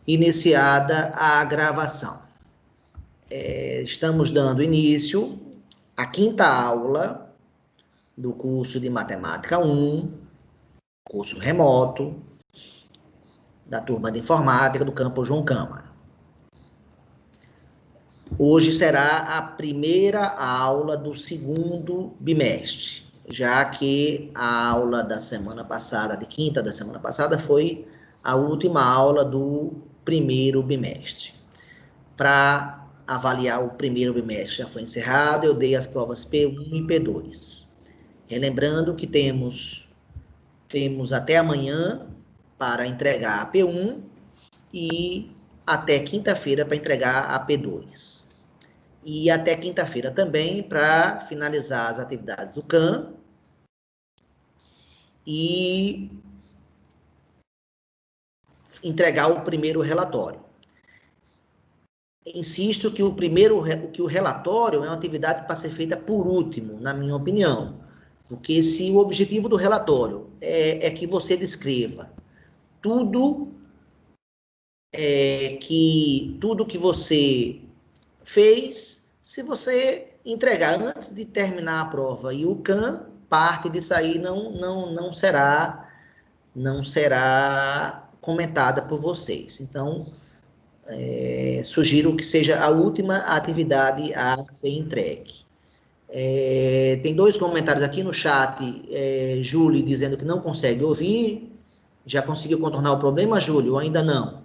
Iniciada a gravação. Estamos dando início à quinta aula do curso de Matemática 1, curso remoto, da turma de Informática do Campus João Câmara. Hoje será a primeira aula do segundo bimestre, já que a aula da semana passada, de quinta da semana passada, foi a última aula do primeiro bimestre. Para avaliar o primeiro bimestre já foi encerrado, eu dei as provas P1 e P2. Relembrando que temos até amanhã para entregar a P1 e até quinta-feira para entregar a P2. E até quinta-feira também para finalizar as atividades do CAM e entregar o primeiro relatório. Insisto que o relatório é uma atividade para ser feita por último, na minha opinião. Porque se o objetivo do relatório é que você descreva tudo que você fez, se você entregar antes de terminar a prova e o CAM, parte disso aí não será comentada por vocês. Então, sugiro que seja a última atividade a ser entregue. Tem dois comentários aqui no chat, Júlio dizendo que não consegue ouvir. Já conseguiu contornar o problema, Júlio, ou ainda não?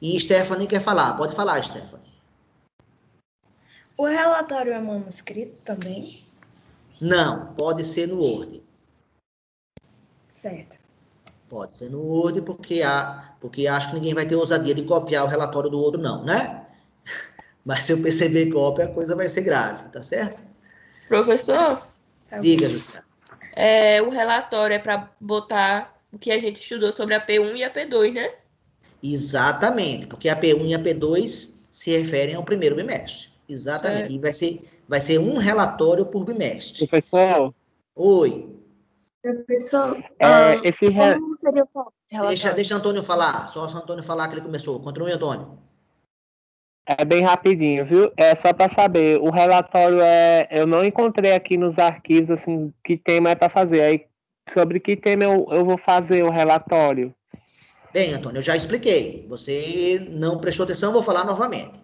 E Stephanie quer falar. Pode falar, Stephanie. O relatório é manuscrito também? Não, pode ser no Word. Certo. Pode ser no Word, porque acho que ninguém vai ter ousadia de copiar o relatório do outro, não, né? Mas se eu perceber cópia, a coisa vai ser grave, tá certo? Professor? Diga, Jussiana. O relatório é para botar o que a gente estudou sobre a P1 e a P2, né? Exatamente, porque a P1 e a P2 se referem ao primeiro bimestre. Exatamente. Certo. E vai ser um relatório por bimestre. Professor? Oi. Professor, como seria o relatório? Deixa Antônio falar. Só o Antônio falar que ele começou. Continue, Antônio. É bem rapidinho, viu? É só para saber. O relatório eu não encontrei aqui nos arquivos, assim, que tema é para fazer. Aí, sobre que tema eu vou fazer o relatório? Bem, Antônio, eu já expliquei. Você não prestou atenção, vou falar novamente.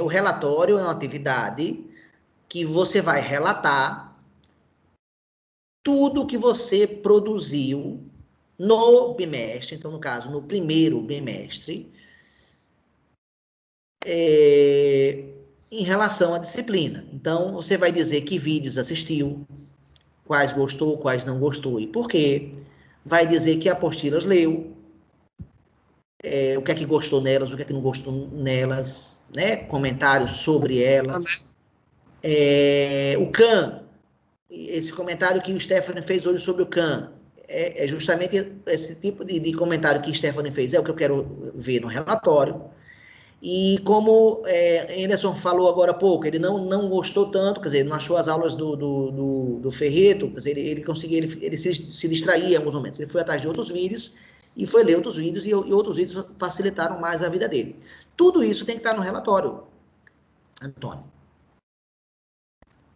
O relatório é uma atividade que você vai relatar tudo que você produziu no bimestre, então, no caso, no primeiro bimestre, em relação à disciplina. Então, você vai dizer que vídeos assistiu, quais gostou, quais não gostou e por quê. Vai dizer que apostilas leu, o que é que gostou nelas, o que é que não gostou nelas, né? Comentários sobre elas. O CAM, esse comentário que o Stephanie fez hoje sobre o CAM, é justamente esse tipo de comentário que o Stephanie fez, é o que eu quero ver no relatório. E como Anderson falou agora há pouco, ele não gostou tanto, quer dizer, não achou as aulas do Ferreto, quer dizer, ele se distraía em alguns momentos. Ele foi atrás de outros vídeos e foi ler outros vídeos, e outros vídeos facilitaram mais a vida dele. Tudo isso tem que estar no relatório, Antônio.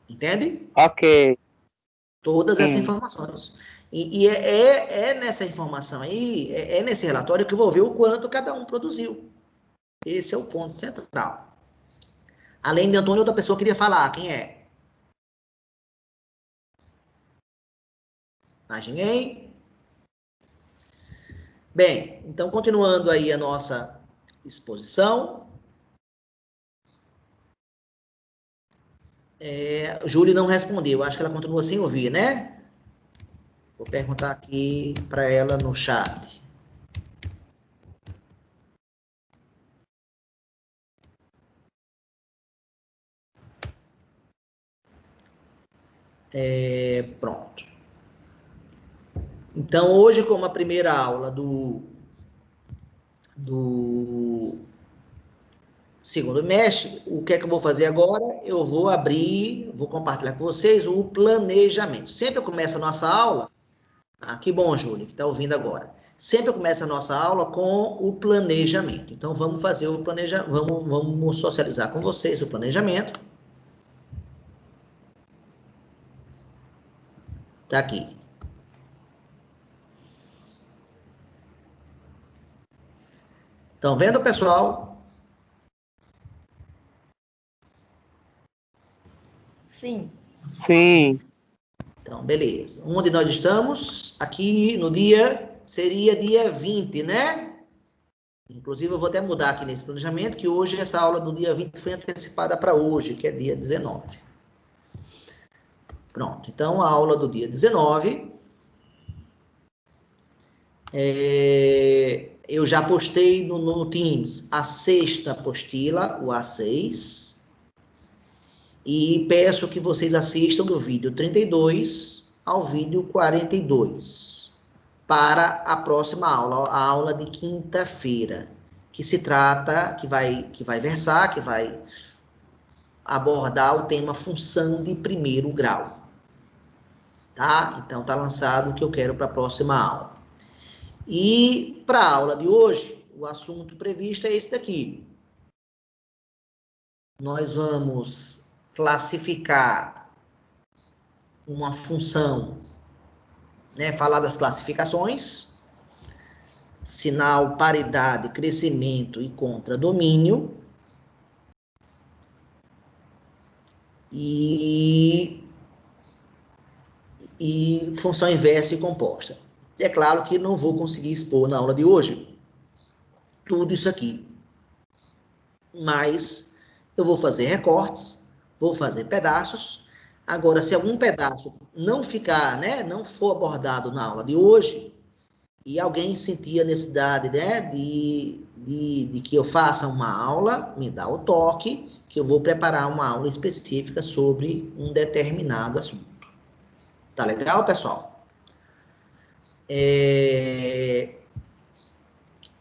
Entende? Ok. Todas essas informações. E nessa informação aí, nesse relatório que eu vou ver o quanto cada um produziu. Esse é o ponto central. Além de Antônio, outra pessoa queria falar. Quem é? Mais ninguém? Bem, então, continuando aí a nossa exposição. Júlia não respondeu. Acho que ela continua sem ouvir, né? Vou perguntar aqui para ela no chat. Pronto. Então, hoje, como a primeira aula do segundo bimestre, o que é que eu vou fazer agora? Eu vou compartilhar com vocês o planejamento. Sempre eu começo a nossa aula. Que bom, Júlia, que está ouvindo agora. sempre começa a nossa aula com o planejamento. Então, vamos fazer o planejamento, vamos socializar com vocês o planejamento. Tá aqui. Estão vendo, pessoal? Sim. Sim. Então, beleza. Onde nós estamos? Aqui no dia, seria dia 20, né? Inclusive, eu vou até mudar aqui nesse planejamento, que hoje essa aula do dia 20 foi antecipada para hoje, que é dia 19. Pronto. Então, a aula do dia 19... eu já postei no Teams a sexta apostila, o A6, e peço que vocês assistam do vídeo 32 ao vídeo 42, para a próxima aula, a aula de quinta-feira, que se trata, que vai versar, que vai abordar o tema função de primeiro grau. Tá? Então, tá lançado o que eu quero para a próxima aula. E para a aula de hoje, o assunto previsto é esse daqui. Nós vamos classificar uma função, né, falar das classificações, sinal, paridade, crescimento e contradomínio. E função inversa e composta. É claro que não vou conseguir expor na aula de hoje tudo isso aqui, mas eu vou fazer recortes, vou fazer pedaços. Agora, se algum pedaço não ficar, né, não for abordado na aula de hoje, e alguém sentir a necessidade, né, de que eu faça uma aula, me dá o toque, que eu vou preparar uma aula específica sobre um determinado assunto. Tá legal, pessoal?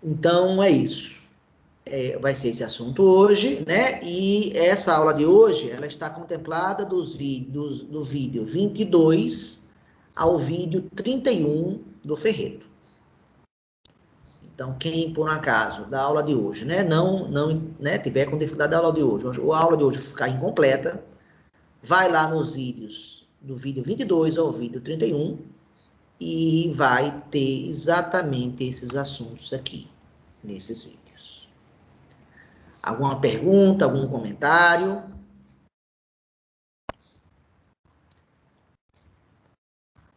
Então, é isso. Vai ser esse assunto hoje, né? E essa aula de hoje, ela está contemplada do vídeo 22 ao vídeo 31 do Ferreto. Então, quem, por um acaso, da aula de hoje, né, não tiver com dificuldade da aula de hoje, ou a aula de hoje ficar incompleta, vai lá nos vídeos, do vídeo 22 ao vídeo 31, e vai ter exatamente esses assuntos aqui, nesses vídeos. Alguma pergunta, algum comentário?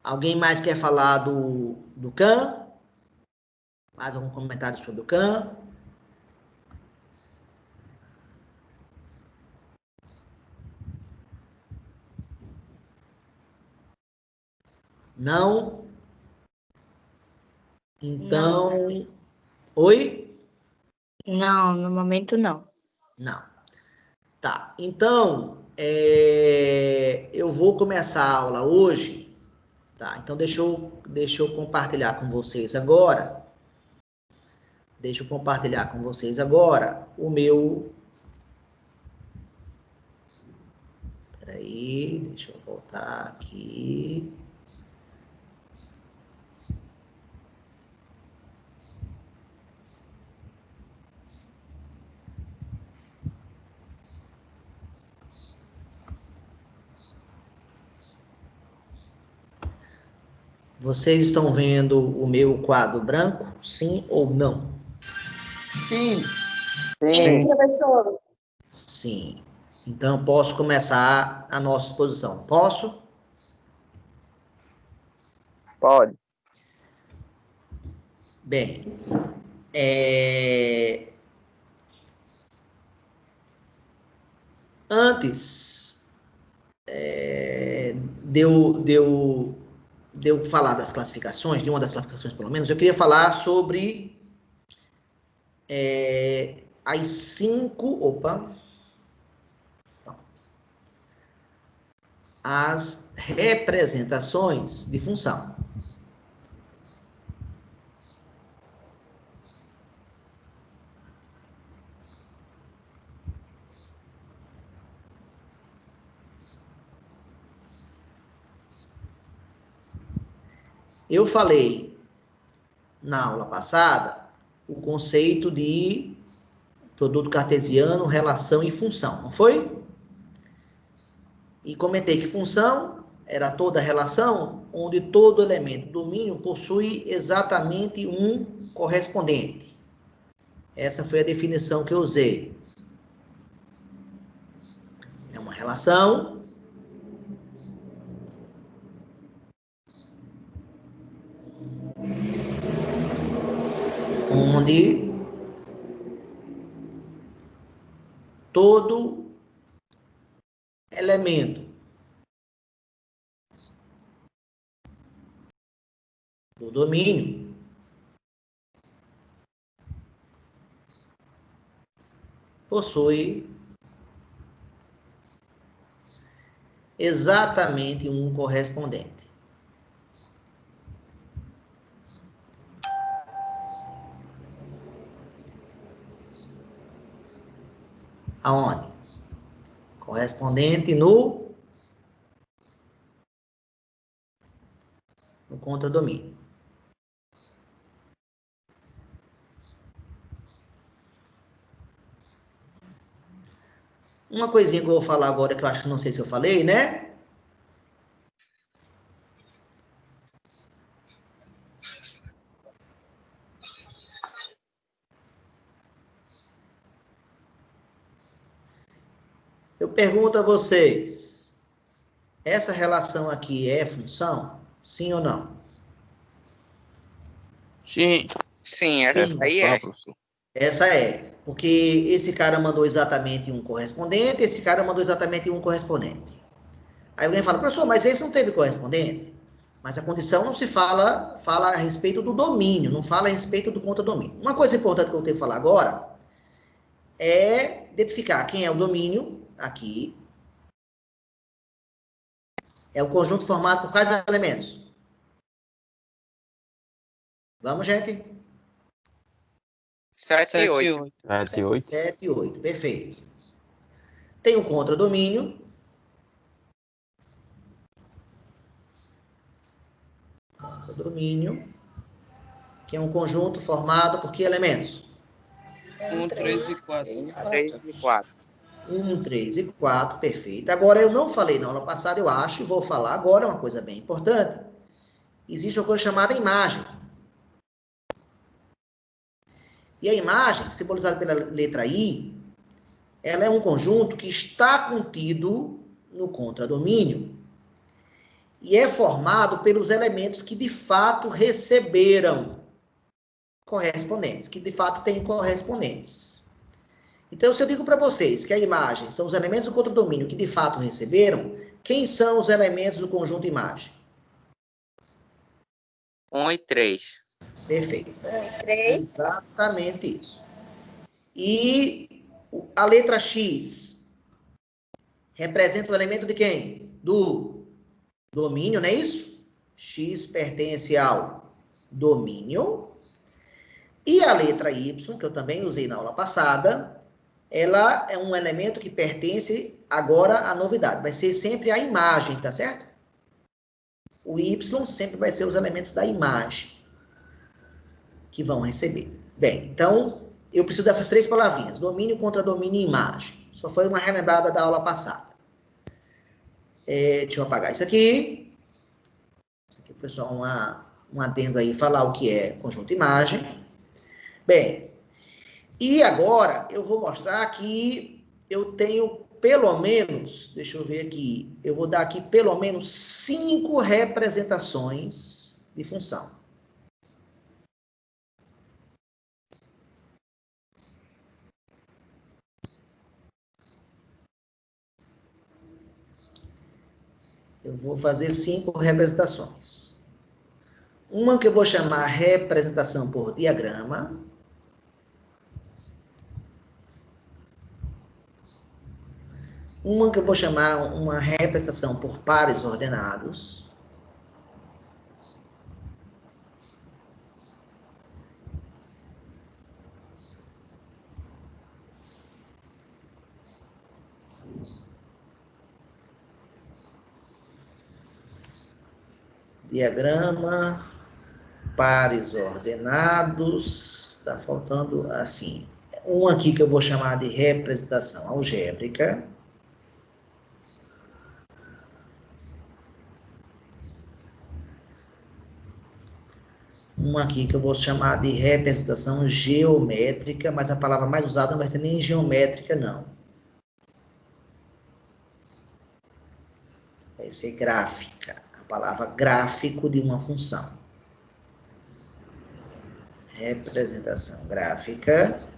Alguém mais quer falar do CAM? Mais algum comentário sobre o CAM? Não? Então... Não. Oi? Não, no momento não. Não. Tá. Então, eu vou começar a aula hoje. Tá, então deixa eu compartilhar com vocês agora. Deixa eu compartilhar com vocês agora o meu... Peraí, deixa eu voltar aqui. Vocês estão vendo o meu quadro branco? Sim ou não? Sim. Sim. Professor. Sim. Então, posso começar a nossa exposição. Posso? Pode. Bem, antes de eu falar das classificações, de uma das classificações pelo menos, eu queria falar sobre as 5... as representações de função. Eu falei na aula passada o conceito de produto cartesiano, relação e função, não foi? E comentei que função era toda relação onde todo elemento do domínio possui exatamente um correspondente. Essa foi a definição que eu usei. É uma relação onde todo elemento do domínio possui exatamente um correspondente. Aonde? Correspondente no contradomínio. Uma coisinha que eu vou falar agora, que eu acho que não sei se eu falei, né? Eu pergunto a vocês, essa relação aqui é função? Sim ou não? Sim. Sim, essa Sim. aí é. Professor. Essa é, porque esse cara mandou exatamente um correspondente, esse cara mandou exatamente um correspondente. Aí alguém fala, professor, mas esse não teve correspondente? Mas a condição não se fala a respeito do domínio, não fala a respeito do contradomínio. Uma coisa importante que eu tenho que falar agora é identificar quem é o domínio aqui. É o conjunto formado por quais elementos? Vamos, gente? 7 e 8. 7 e 8. 7 e 8, perfeito. Tem o contradomínio. Contradomínio, que é um conjunto formado por que elementos? 1, 3 e 4. 3 e 4. 1, 3 e 4, perfeito. Agora, eu não falei na aula passada, eu acho, e vou falar agora, uma coisa bem importante. Existe uma coisa chamada imagem. E a imagem, simbolizada pela letra I, ela é um conjunto que está contido no contradomínio e é formado pelos elementos que de fato receberam correspondentes, que de fato têm correspondentes. Então, se eu digo para vocês que a imagem são os elementos do contradomínio que de fato receberam, quem são os elementos do conjunto imagem? 1 e 3. Perfeito. 1 e 3. Exatamente isso. E a letra X representa o elemento de quem? Do domínio, não é isso? X pertence ao domínio. E a letra Y, que eu também usei na aula passada, ela é um elemento que pertence agora à novidade. Vai ser sempre a imagem, tá certo? O Y sempre vai ser os elementos da imagem que vão receber. Bem, então, eu preciso dessas três palavrinhas: domínio, contradomínio e imagem. Só foi uma relembrada da aula passada. Deixa eu apagar isso aqui. Isso aqui foi só um adendo aí, falar o que é conjunto imagem. Bem, e agora eu vou mostrar que eu tenho pelo menos, deixa eu ver aqui, eu vou dar aqui pelo menos 5 representações de função. Eu vou fazer 5 representações. Uma que eu vou chamar representação por diagrama. Uma que eu vou chamar uma representação por pares ordenados. Diagrama pares ordenados. Está faltando, assim, um aqui que eu vou chamar de representação algébrica. Um aqui que eu vou chamar de representação geométrica, mas a palavra mais usada não vai ser nem geométrica, não. Vai ser gráfica. A palavra gráfico de uma função. Representação gráfica.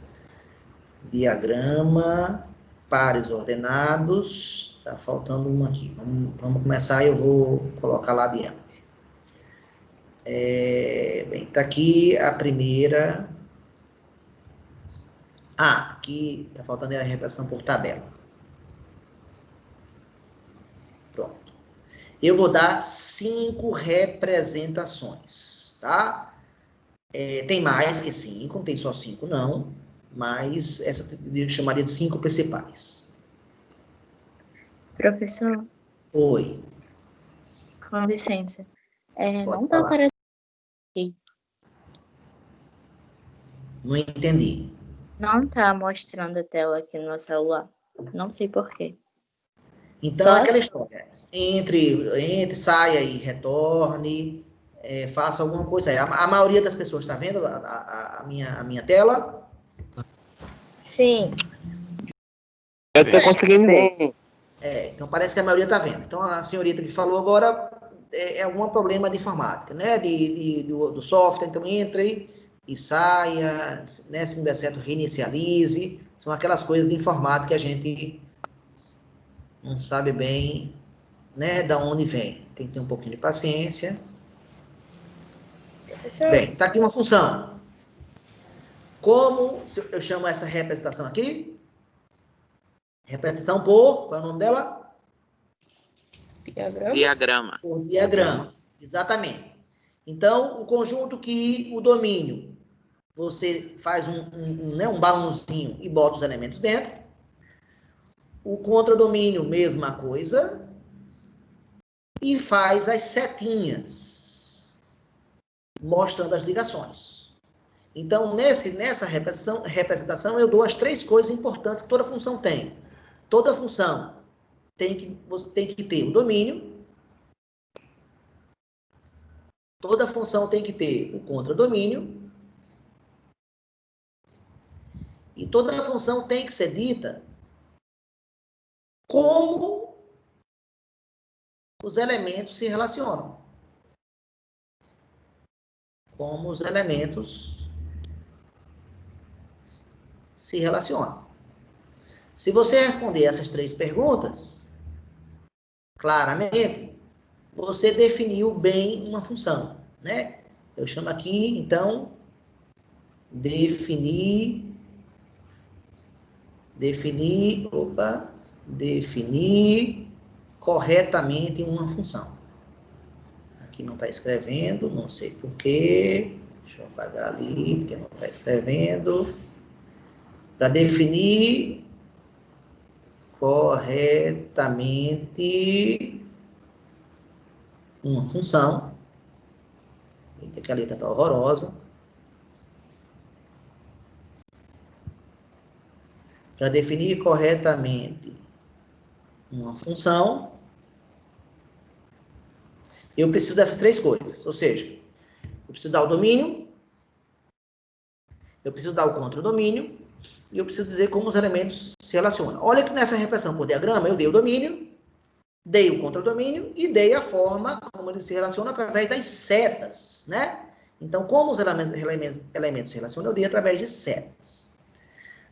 Diagrama. Pares ordenados. Tá faltando uma aqui. Vamos começar e eu vou colocar lá adiante. Bem, tá aqui a primeira. Aqui tá faltando a representação por tabela. Pronto. Eu vou dar 5 representações, tá? Tem mais que 5, não tem só 5 não, mas essa eu chamaria de 5 principais. Professor, Oi. com licença. Pode Não tá falar. aparecendo aqui. Não entendi. Não tá mostrando a tela aqui no meu celular. Não sei por quê. Então, Só aquela assim. história. Entre, saia e retorne, faça alguma coisa aí. A maioria das pessoas está vendo a minha tela? Sim. Eu tô conseguindo ver. Então parece que a maioria está vendo. Então a senhorita que falou agora é algum problema de informática, né? Do software. Então entre e saia, né? Se não der certo, reinicialize. São aquelas coisas de informática que a gente não sabe bem, né? Da onde vem. Tem que ter um pouquinho de paciência. Professor. Bem, está aqui uma função. Como eu chamo essa representação aqui? Representação por, qual é o nome dela? Diagrama. Diagrama. Por diagrama, exatamente. Então, o conjunto que o domínio, você faz um balãozinho e bota os elementos dentro. O contradomínio, mesma coisa. E faz as setinhas, mostrando as ligações. Então, nessa representação, eu dou as 3 coisas importantes que toda função tem. Toda função você tem que ter o domínio. Toda função tem que ter o contradomínio. E toda função tem que ser dita como os elementos se relacionam. Como os elementos se relacionam. Se você responder essas 3 perguntas, claramente, você definiu bem uma função, né? Eu chamo aqui, então, definir corretamente uma função. Aqui não está escrevendo, não sei porquê. Deixa eu apagar ali, porque não está escrevendo. Para definir corretamente uma função. Eita, que a letra está horrorosa. Para definir corretamente uma função, eu preciso dessas 3 coisas. Ou seja, eu preciso dar o domínio, eu preciso dar o contradomínio, e eu preciso dizer como os elementos se relacionam. Olha que nessa representação por diagrama, eu dei o domínio, dei o contradomínio e dei a forma como eles se relacionam através das setas, né? Então, como os elementos se relacionam, eu dei através de setas.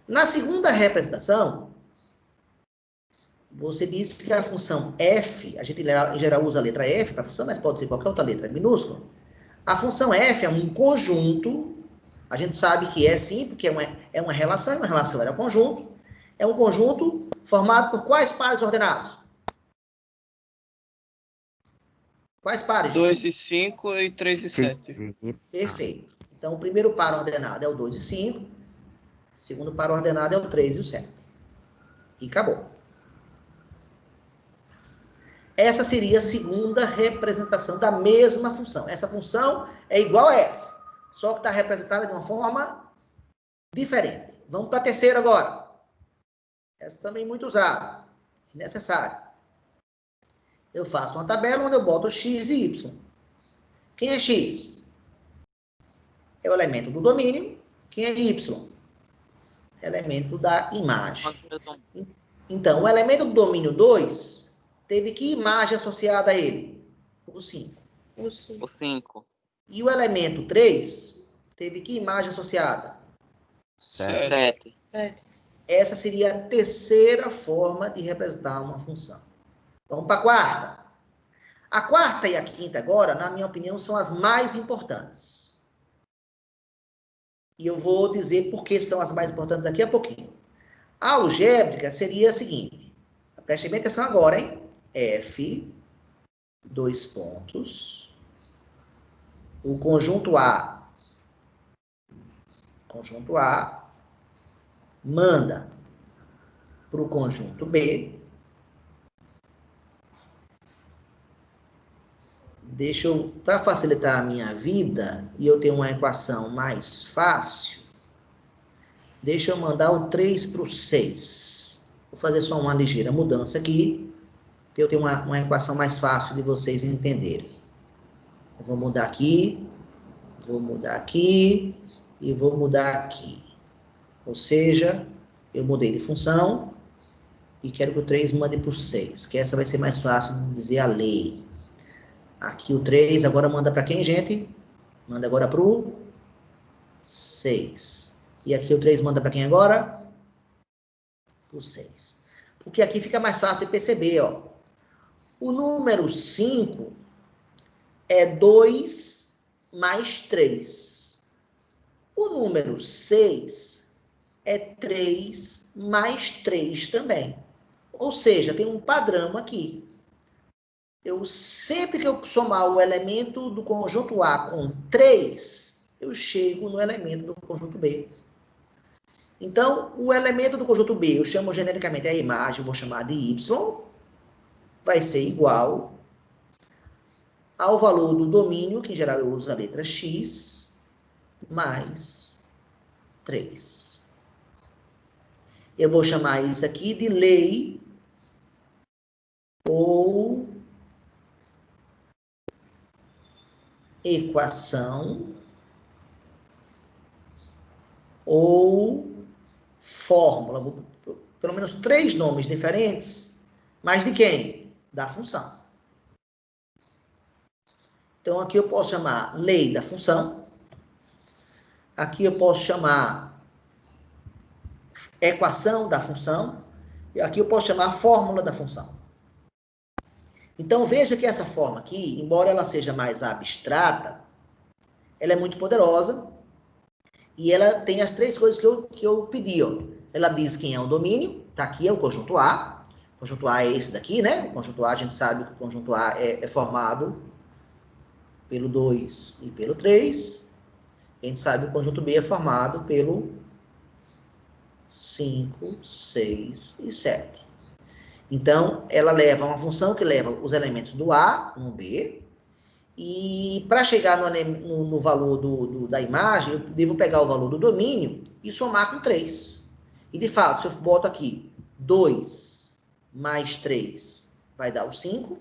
Na segunda representação, você disse que a função f, a gente em geral usa a letra f para a função, mas pode ser qualquer outra letra minúscula. A função f é um conjunto, a gente sabe que é sim, porque é uma relação era um conjunto. É um conjunto formado por quais pares ordenados? Quais pares? 2 e 5 e 3 e 7. Perfeito. Então, o primeiro par ordenado é o 2 e 5. O segundo par ordenado é o 3 e o 7. E acabou. Essa seria a segunda representação da mesma função. Essa função é igual a essa, só que está representada de uma forma diferente. Vamos para a terceira agora. Essa também é muito usada, necessária. Eu faço uma tabela onde eu boto x e y. Quem é x? É o elemento do domínio. Quem é y? Elemento da imagem. Então, o elemento do domínio 2 teve que imagem associada a ele? O 5. O 5. E o elemento 3 teve que imagem associada? 7. Essa seria a terceira forma de representar uma função. Vamos para a quarta. A quarta e a quinta agora, na minha opinião, são as mais importantes. E eu vou dizer por que são as mais importantes daqui a pouquinho. A algébrica seria a seguinte. Preste bem atenção agora, hein? F, 2 pontos. O conjunto A manda para o conjunto B. Deixa eu, para facilitar a minha vida, e eu ter uma equação mais fácil, deixa eu mandar o 3 para o 6. Vou fazer só uma ligeira mudança aqui, para eu ter uma equação mais fácil de vocês entenderem. Eu vou mudar aqui, vou mudar aqui, e vou mudar aqui. Ou seja, eu mudei de função, e quero que o 3 mande para o 6, que essa vai ser mais fácil de dizer a lei. Aqui o 3 agora manda para quem, gente? Manda agora para o 6. E aqui o 3 manda para quem agora? Para o 6. Porque aqui fica mais fácil de perceber, ó. O número 5 é 2 mais 3. O número 6 é 3 mais 3 também. Ou seja, tem um padrão aqui. Sempre que eu somar o elemento do conjunto A com 3, eu chego no elemento do conjunto B. Então, o elemento do conjunto B, eu chamo genericamente a imagem, vou chamar de Y, vai ser igual ao valor do domínio, que em geral eu uso a letra X, mais 3. Eu vou chamar isso aqui de lei ou equação ou fórmula. Pelo menos 3 nomes diferentes, mas de quem? Da função. Então, aqui eu posso chamar lei da função. Aqui eu posso chamar equação da função. E aqui eu posso chamar fórmula da função. Então, veja que essa forma aqui, embora ela seja mais abstrata, ela é muito poderosa e ela tem as 3 coisas que eu pedi. Ó. Ela diz quem é o domínio, tá aqui, é o conjunto A. O conjunto A é esse daqui, né? O conjunto A, a gente sabe que o conjunto A é formado pelo 2 e pelo 3. A gente sabe que o conjunto B é formado pelo 5, 6 e 7. Então, ela leva uma função que leva os elementos do A no B, e para chegar no valor da imagem, eu devo pegar o valor do domínio e somar com 3. E, de fato, se eu boto aqui 2 mais 3, vai dar o 5.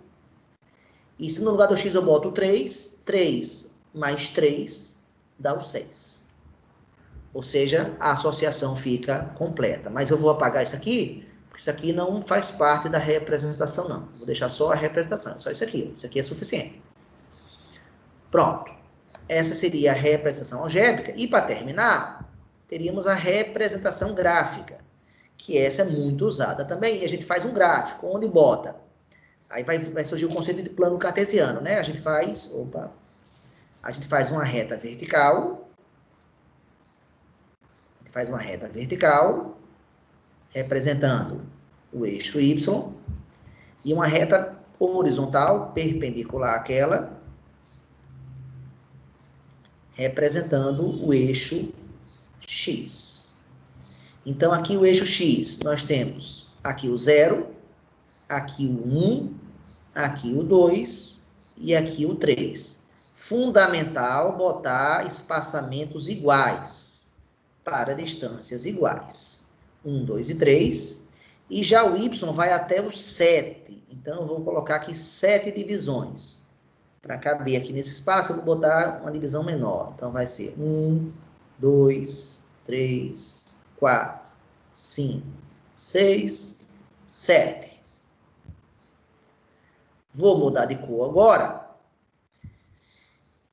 E se no lugar do x eu boto o 3, 3 mais 3 dá o 6. Ou seja, a associação fica completa. Mas eu vou apagar isso aqui, porque isso aqui não faz parte da representação, não. Vou deixar só a representação, só isso aqui. Isso aqui é suficiente. Pronto. Essa seria a representação algébrica. E, para terminar, teríamos a representação gráfica, que essa é muito usada também. E a gente faz um gráfico, onde bota. Aí vai surgir o conceito de plano cartesiano, né? A gente faz uma reta vertical. A gente faz uma reta vertical, representando o eixo Y, e uma reta horizontal, perpendicular àquela, representando o eixo X. Então, aqui o eixo X, nós temos aqui o 0, aqui o 1 aqui o 2 e aqui o 3. Fundamental botar espaçamentos iguais para distâncias iguais. 1, 2 e 3. E já o y vai até o 7. Então, eu vou colocar aqui 7 divisões. Para caber aqui nesse espaço, eu vou botar uma divisão menor. Então, vai ser 1, 2, 3, 4, 5, 6, 7. Vou mudar de cor agora.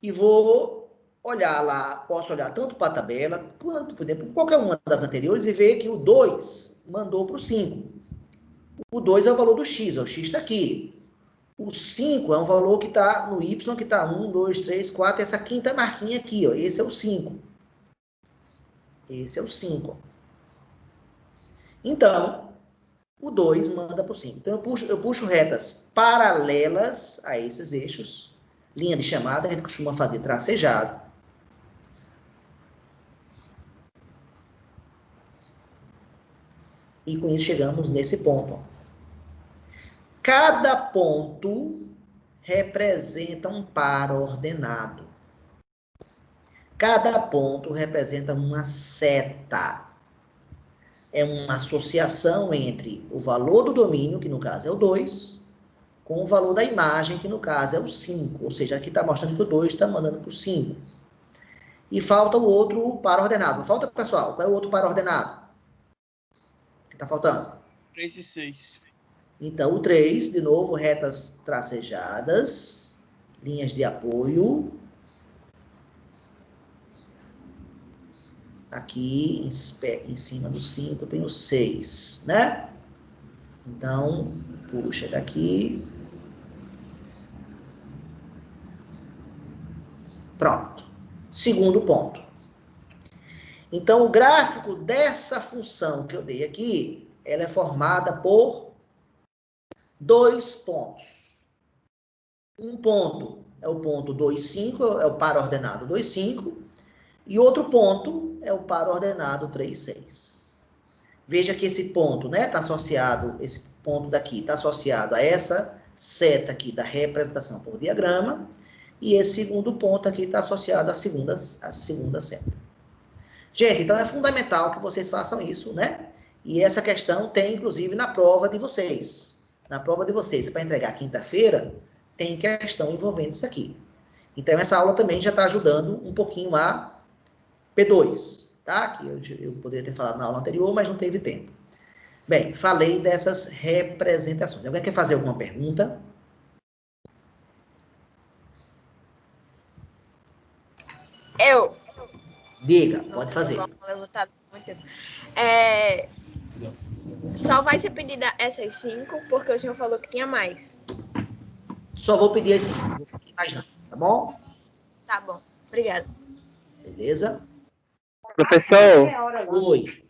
E vou olhar lá, posso olhar tanto para a tabela, quanto, por exemplo, qualquer uma das anteriores, e ver que o 2 mandou para o 5. O 2 é o valor do x, o x está aqui. O 5 é um valor que está no y, que está 1, 2, 3, 4, essa quinta marquinha aqui, ó, esse é o 5. Esse é o 5. Então, o 2 manda para o 5. Então, eu puxo retas paralelas a esses eixos. Linha de chamada, a gente costuma fazer tracejado. E com isso chegamos nesse ponto. Cada ponto representa um par ordenado. Cada ponto representa uma seta. É uma associação entre o valor do domínio, que no caso é o 2, com o valor da imagem, que no caso é o 5. Ou seja, aqui está mostrando que o 2 está mandando para o 5. E falta o outro par ordenado. Não falta, pessoal? Qual é o outro par ordenado? Que está faltando? 3 e 6. Então, o 3, de novo, retas tracejadas, linhas de apoio. Aqui, em cima do 5, tem o 6, né? Então, puxa daqui. Pronto. Segundo ponto. Então, o gráfico dessa função que eu dei aqui, ela é formada por 2 pontos. Um ponto é o ponto 2, 5, é o par ordenado 2, 5. E outro ponto é o par ordenado 3, 6. Veja que esse ponto, né, está associado, esse ponto daqui está associado a essa seta aqui da representação por diagrama, e esse segundo ponto aqui está associado à segunda seta. Gente, então é fundamental que vocês façam isso, né? E essa questão tem, inclusive, na prova de vocês. Na prova de vocês, para entregar quinta-feira, tem questão envolvendo isso aqui. Então, essa aula também já está ajudando um pouquinho a P2, tá? Que eu poderia ter falado na aula anterior, mas não teve tempo. Bem, falei dessas representações. Alguém quer fazer alguma pergunta? Eu. Diga, pode fazer. Só vai ser pedida essas 5, porque o senhor falou que tinha mais. Só vou pedir as 5, não vou pedir mais não, tá bom? Tá bom, obrigada. Beleza? Professor, Oi.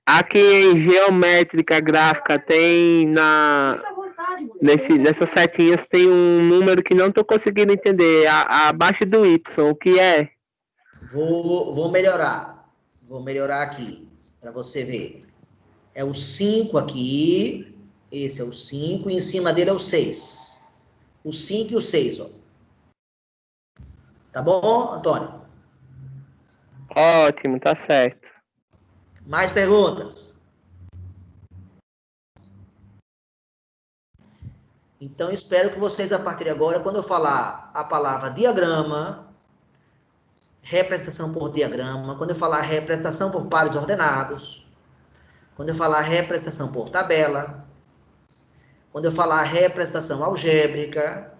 aqui em geométrica gráfica tem nessas setinhas tem um número que não estou conseguindo entender, abaixo do Y, o que é? Vou melhorar. Vou melhorar aqui, para você ver. É o 5 aqui, esse é o 5, e em cima dele é o 6. O 5 e o 6, ó. Tá bom, Antônio? Ótimo, tá certo. Mais perguntas? Então, espero que vocês, a partir de agora, quando eu falar a palavra diagrama, representação por diagrama, quando eu falar representação por pares ordenados, quando eu falar representação por tabela, quando eu falar representação algébrica,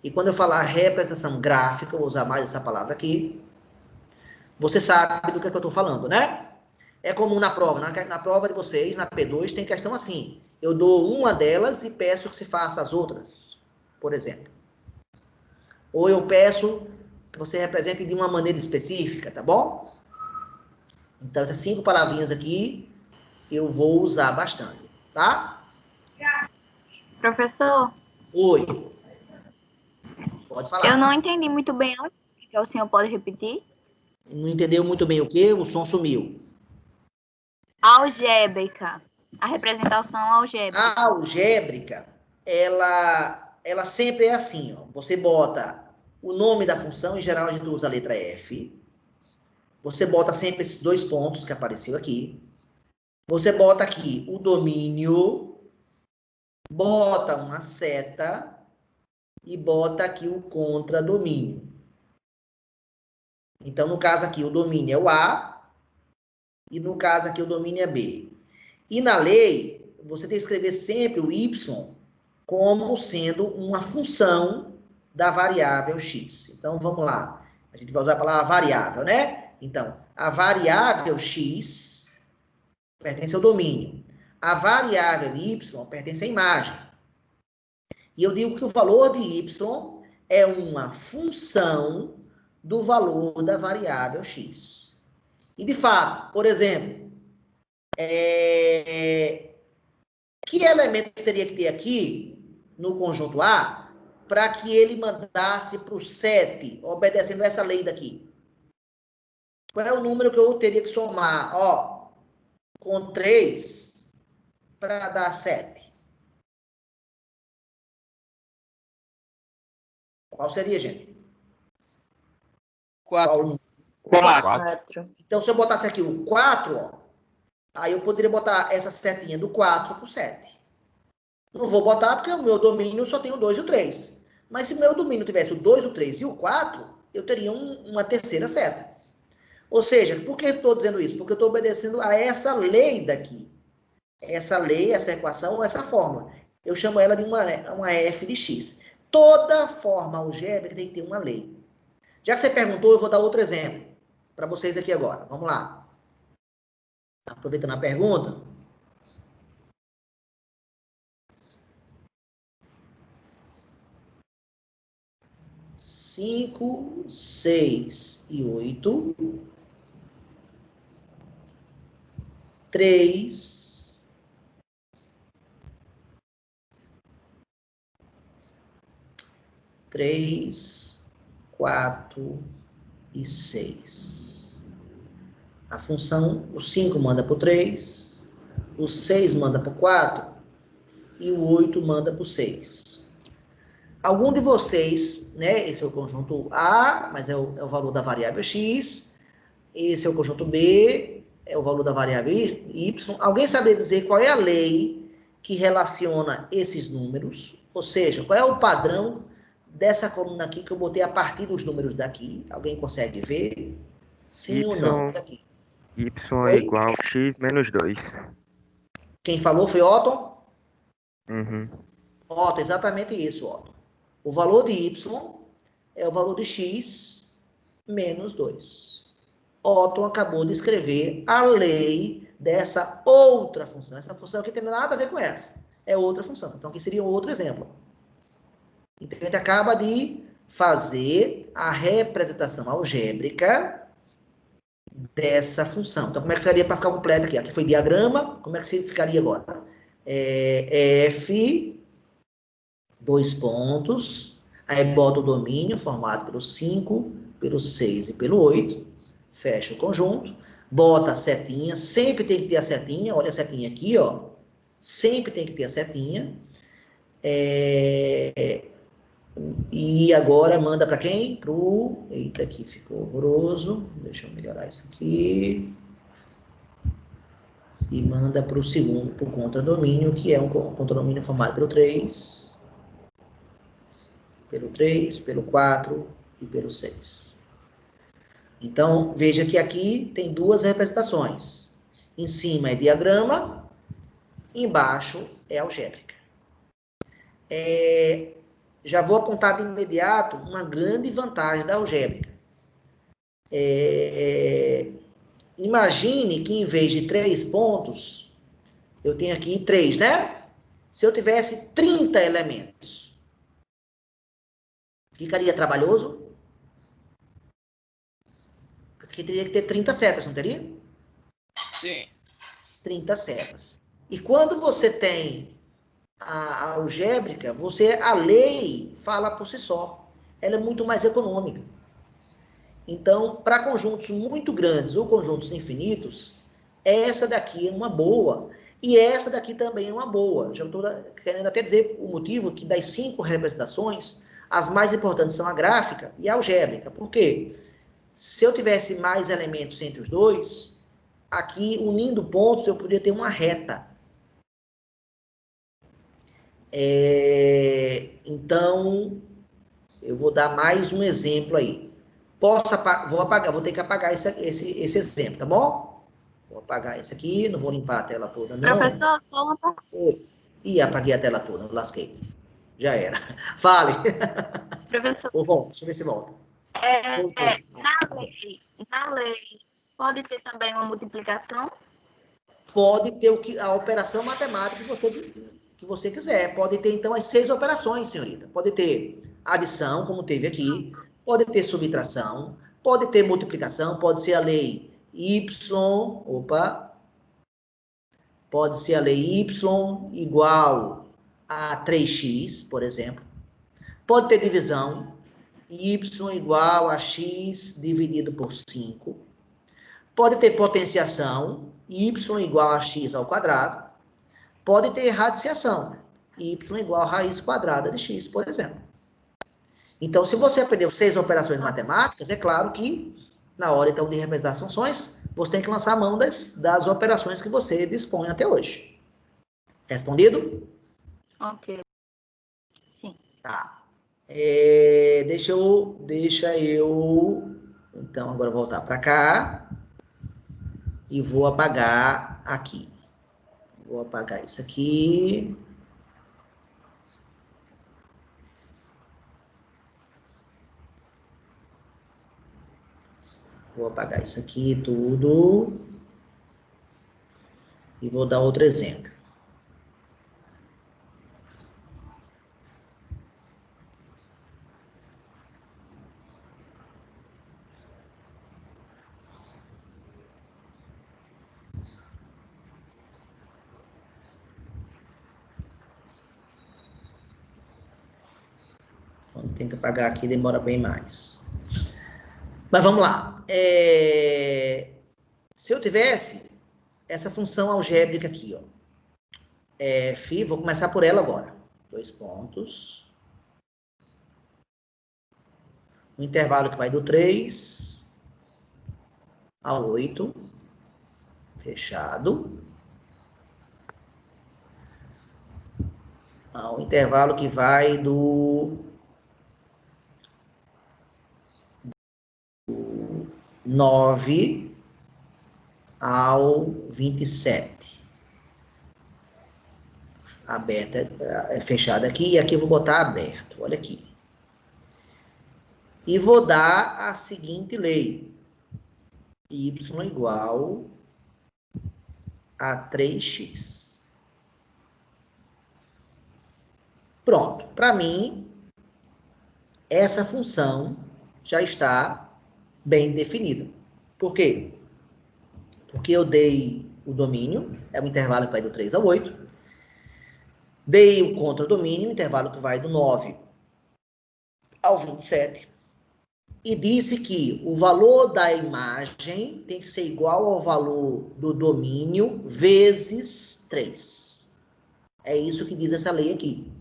e quando eu falar representação gráfica, eu vou usar mais essa palavra aqui, você sabe do que é que eu estou falando, né? É comum na prova. Na prova de vocês, na P2, tem questão assim. Eu dou uma delas e peço que se faça as outras, por exemplo. Ou eu peço que você represente de uma maneira específica, tá bom? Então, essas 5 palavrinhas aqui, eu vou usar bastante, tá? Professor, Oi. Pode falar. eu não entendi muito bem. O senhor pode repetir? Não entendeu muito bem o quê? O som sumiu. Algébrica. A representação algébrica. A algébrica, ela sempre é assim, ó. Você bota o nome da função, em geral a gente usa a letra F. Você bota sempre esses 2 pontos que apareceu aqui. Você bota aqui o domínio, bota uma seta e bota aqui o contradomínio. Então, no caso aqui, o domínio é o A e no caso aqui, o domínio é B. E na lei, você tem que escrever sempre o Y como sendo uma função da variável X. Então, vamos lá. A gente vai usar a palavra variável, né? Então, a variável X pertence ao domínio. A variável Y pertence à imagem. E eu digo que o valor de Y é uma função do valor da variável X. E, de fato, por exemplo, que elemento teria que ter aqui, no conjunto A, para que ele mandasse para o 7, obedecendo essa lei daqui? Qual é o número que eu teria que somar? Ó, com 3 para dar 7. Qual seria, gente? 4. 4. Então, se eu botasse aqui o 4, ó, aí eu poderia botar essa setinha do 4 para o 7. Não vou botar porque o meu domínio só tem o 2 e o 3. Mas se o meu domínio tivesse o 2, o 3 e o 4, eu teria uma terceira seta. Ou seja, por que eu estou dizendo isso? Porque eu estou obedecendo a essa lei daqui. Essa lei, essa equação, essa fórmula. Eu chamo ela de uma f de x. Toda forma algébrica tem que ter uma lei. Já que você perguntou, eu vou dar outro exemplo para vocês aqui agora. Vamos lá. Aproveitando a pergunta. Cinco, 6 e 8. 3. 3, 4 e 6. A função, o 5 manda para o 3, o 6 manda para o 4 e o 8 manda para o 6. Algum de vocês, né, esse é o conjunto A, mas é o valor da variável x, esse é o conjunto B, é o valor da variável y. Alguém sabe dizer qual é a lei que relaciona esses números? Ou seja, qual é o padrão dessa coluna aqui que eu botei a partir dos números daqui? Alguém consegue ver? Sim ou não? Olha aqui. Y é igual a x menos 2. Quem falou foi Otton? Uhum. Otton, exatamente isso, Otton. O valor de y é o valor de x menos 2. Otton acabou de escrever a lei dessa outra função. Essa função aqui tem nada a ver com essa. É outra função. Então, aqui seria outro exemplo. Então, a gente acaba de fazer a representação algébrica dessa função. Então, como é que ficaria para ficar completo aqui? Aqui foi diagrama. Como é que ficaria agora? F, 2 pontos. Aí bota o domínio formado pelo 5, pelo 6 e pelo 8. Fecha o conjunto. Bota a setinha. Sempre tem que ter a setinha. Olha a setinha aqui, ó. Sempre tem que ter a setinha. E agora manda para quem? Eita, aqui ficou horroroso. Deixa eu melhorar isso aqui. E manda para o segundo, para o contradomínio, que é um contradomínio formado pelo 3, pelo 4 e pelo 6. Então, veja que aqui tem duas representações. Em cima é diagrama, embaixo é algébrica. Já vou apontar de imediato uma grande vantagem da algébrica. Imagine que em vez de 3 pontos, eu tenho aqui 3, né? Se eu tivesse 30 elementos, ficaria trabalhoso? Porque teria que ter 30 setas, não teria? Sim. 30 setas. E quando você tem a algébrica, a lei fala por si só. Ela é muito mais econômica. Então, para conjuntos muito grandes ou conjuntos infinitos, essa daqui é uma boa. E essa daqui também é uma boa. Já estou querendo até dizer o motivo que das 5 representações, as mais importantes são a gráfica e a algébrica. Por quê? Se eu tivesse mais elementos entre os dois, aqui, unindo pontos, eu poderia ter uma reta. Então, eu vou dar mais um exemplo aí. Vou ter que apagar esse exemplo, tá bom? Vou apagar esse aqui, não vou limpar a tela toda, não. Professor, só uma pergunta. Ih, apaguei a tela toda, lasquei. Já era. Fale. Professor, Ou volta, deixa eu ver se volta. na lei, pode ter também uma multiplicação? Pode ter a operação matemática que você quiser. Pode ter, então, as 6 operações, senhorita. Pode ter adição, como teve aqui. Pode ter subtração. Pode ter multiplicação. Pode ser a lei Y. Pode ser a lei Y igual a 3x, por exemplo. Pode ter divisão. Y igual a x dividido por 5. Pode ter potenciação. Y igual a x ao quadrado. Pode ter radiciação. Y igual a raiz quadrada de x, por exemplo. Então, se você aprendeu 6 operações matemáticas, é claro que, na hora, então, de representar as funções, você tem que lançar a mão das operações que você dispõe até hoje. Respondido? Ok. Sim. Tá. Deixa eu, então, agora voltar para cá e vou apagar aqui. Vou apagar isso aqui. Vou apagar isso aqui tudo. E vou dar outro exemplo. Quando tem que apagar aqui, demora bem mais. Mas vamos lá. Se eu tivesse essa função algébrica aqui, ó. Vou começar por ela agora. 2 pontos. Um intervalo que vai do 3 ao 8. Fechado. Um intervalo que vai do 9 ao 27. Aberta, fechada aqui, e aqui eu vou botar aberto, olha aqui. E vou dar a seguinte lei. Y igual a 3x. Pronto. Para mim, essa função já está bem definida. Por quê? Porque eu dei o domínio, é um intervalo que vai do 3 ao 8. Dei o contradomínio, um intervalo que vai do 9 ao 27. E disse que o valor da imagem tem que ser igual ao valor do domínio vezes 3. É isso que diz essa lei aqui.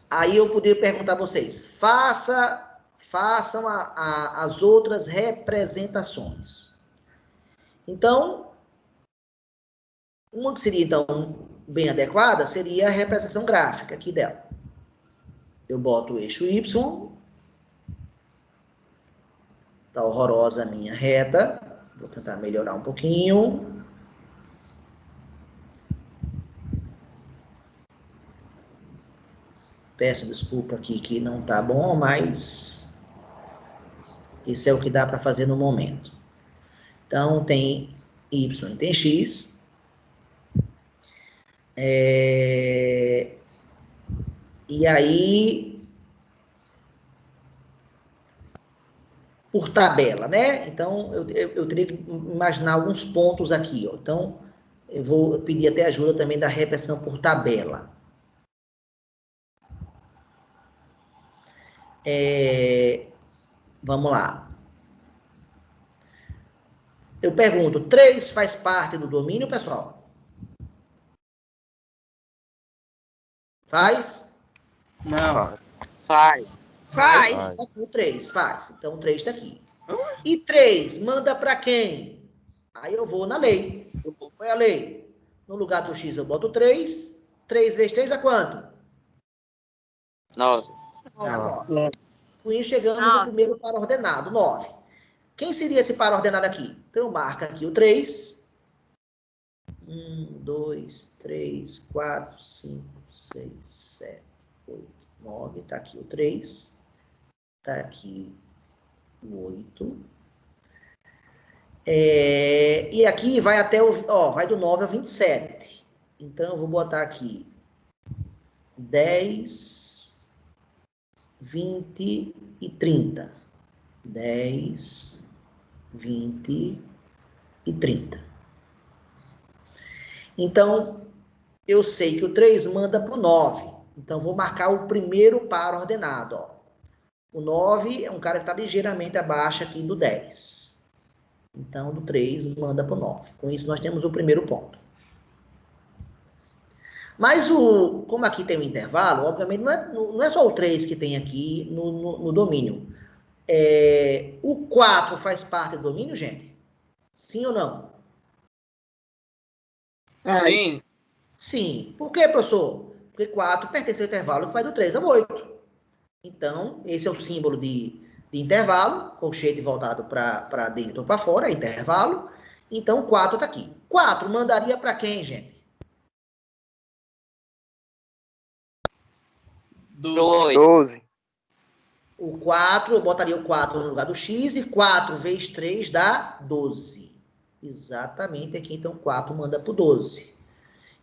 Aí eu poderia perguntar a vocês, façam as outras representações. Então, uma que seria, então, bem adequada seria a representação gráfica aqui dela. Eu boto o eixo Y. Tá horrorosa a minha reta. Vou tentar melhorar um pouquinho. Peço desculpa aqui que não tá bom, mas isso é o que dá para fazer no momento. Então, tem Y e tem X. E aí, por tabela, né? Então, eu teria que imaginar alguns pontos aqui, ó. Então, eu vou pedir até ajuda também da repressão por tabela. Vamos lá. Eu pergunto, 3 faz parte do domínio, pessoal? Faz? Não. Faz. Faz. O 3, faz. Então, o 3 está aqui. E 3, manda para quem? Aí eu vou na lei. Qual é a lei? No lugar do x eu boto 3. 3 vezes 3 dá quanto? 9. Dá 9. Com isso, chegamos no primeiro par ordenado, 9. Quem seria esse par ordenado aqui? Então, marca aqui o 3. 1, 2, 3, 4, 5, 6, 7, 8, 9. Está aqui o 3. Está aqui o 8. E aqui vai até o... vai do 9 ao 27. Então, eu vou botar aqui 10, 20 e 30. 10, 20 e 30. Então, eu sei que o 3 manda para o 9. Então, vou marcar o primeiro par ordenado. Ó. O 9 é um cara que está ligeiramente abaixo aqui do 10. Então, do 3 manda para o 9. Com isso, nós temos o primeiro ponto. Mas, como aqui tem um intervalo, obviamente, não é só o 3 que tem aqui no domínio. O 4 faz parte do domínio, gente? Sim ou não? Sim. Sim. Por quê, professor? Porque 4 pertence ao intervalo que vai do 3 ao 8. Então, esse é o símbolo de intervalo, colchete voltado para dentro ou para fora, é intervalo. Então, 4 está aqui. 4 mandaria para quem, gente? Do 12. O 4, eu botaria o 4 no lugar do x, e 4 vezes 3 dá 12. Exatamente aqui, então 4 manda para o 12.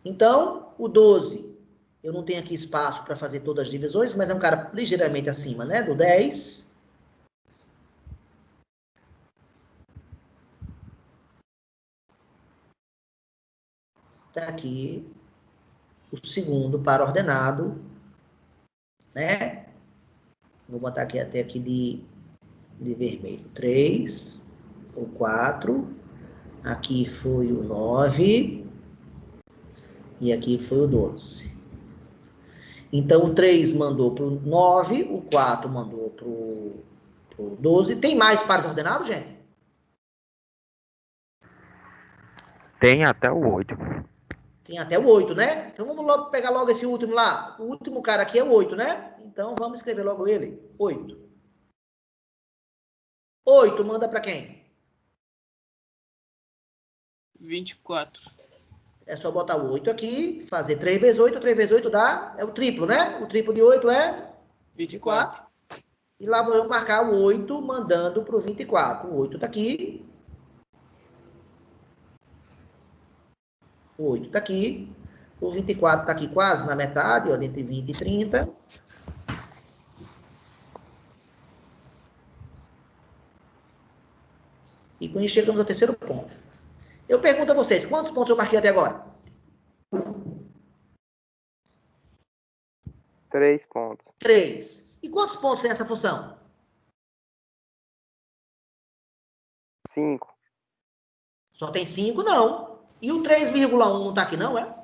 Então, o 12, eu não tenho aqui espaço para fazer todas as divisões, mas é um cara ligeiramente acima, né, do 10. Está aqui o segundo par ordenado, né? Vou botar aqui até aqui de vermelho. 3, o 4, aqui foi o 9, e aqui foi o 12. Então, o 3 mandou para o 9, o 4 mandou para o 12. Tem mais pares ordenados, gente? Tem até o 8. Tem até o 8, né? Então, vamos pegar logo esse último lá. O último cara aqui é o 8, né? Então, vamos escrever logo ele. 8. 8 manda para quem? 24. É só botar o 8 aqui, fazer 3 vezes 8. 3 vezes 8 dá... É o triplo, né? O triplo de 8 é... 24. E lá vou eu marcar o 8 mandando para o 24. O 8 está aqui. O 8 está aqui. O 24 está aqui quase na metade, ó, entre 20 e 30. E com isso chegamos ao terceiro ponto. Eu pergunto a vocês, quantos pontos eu marquei até agora? 3 pontos. 3. E quantos pontos tem essa função? 5. Só tem 5, não. E o 3,1 não está aqui, não, é?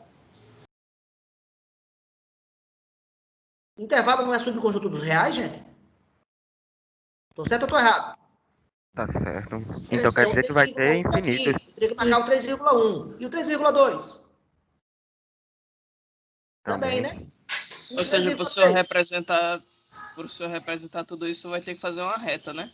Intervalo não é subconjunto dos reais, gente? Estou certo ou estou errado? Tá certo. Então quer dizer que vai ter infinitos. Eu teria que marcar o 3,1. E o 3,2? Também, né? E o Ou seja, 3,3? para o senhor representar tudo isso, vai ter que fazer uma reta, né?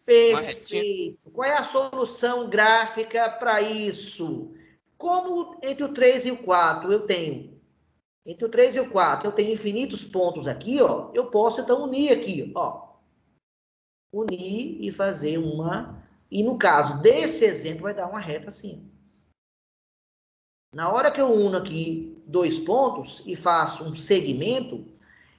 Perfeito. Qual é a solução gráfica para isso? Como entre o 3 e o 4 eu tenho... Entre o 3 e o 4 eu tenho infinitos pontos aqui, ó. Eu posso, então, unir aqui, ó. Unir e fazer uma... E no caso desse exemplo, vai dar uma reta assim. Na hora que eu uno aqui 2 pontos e faço um segmento,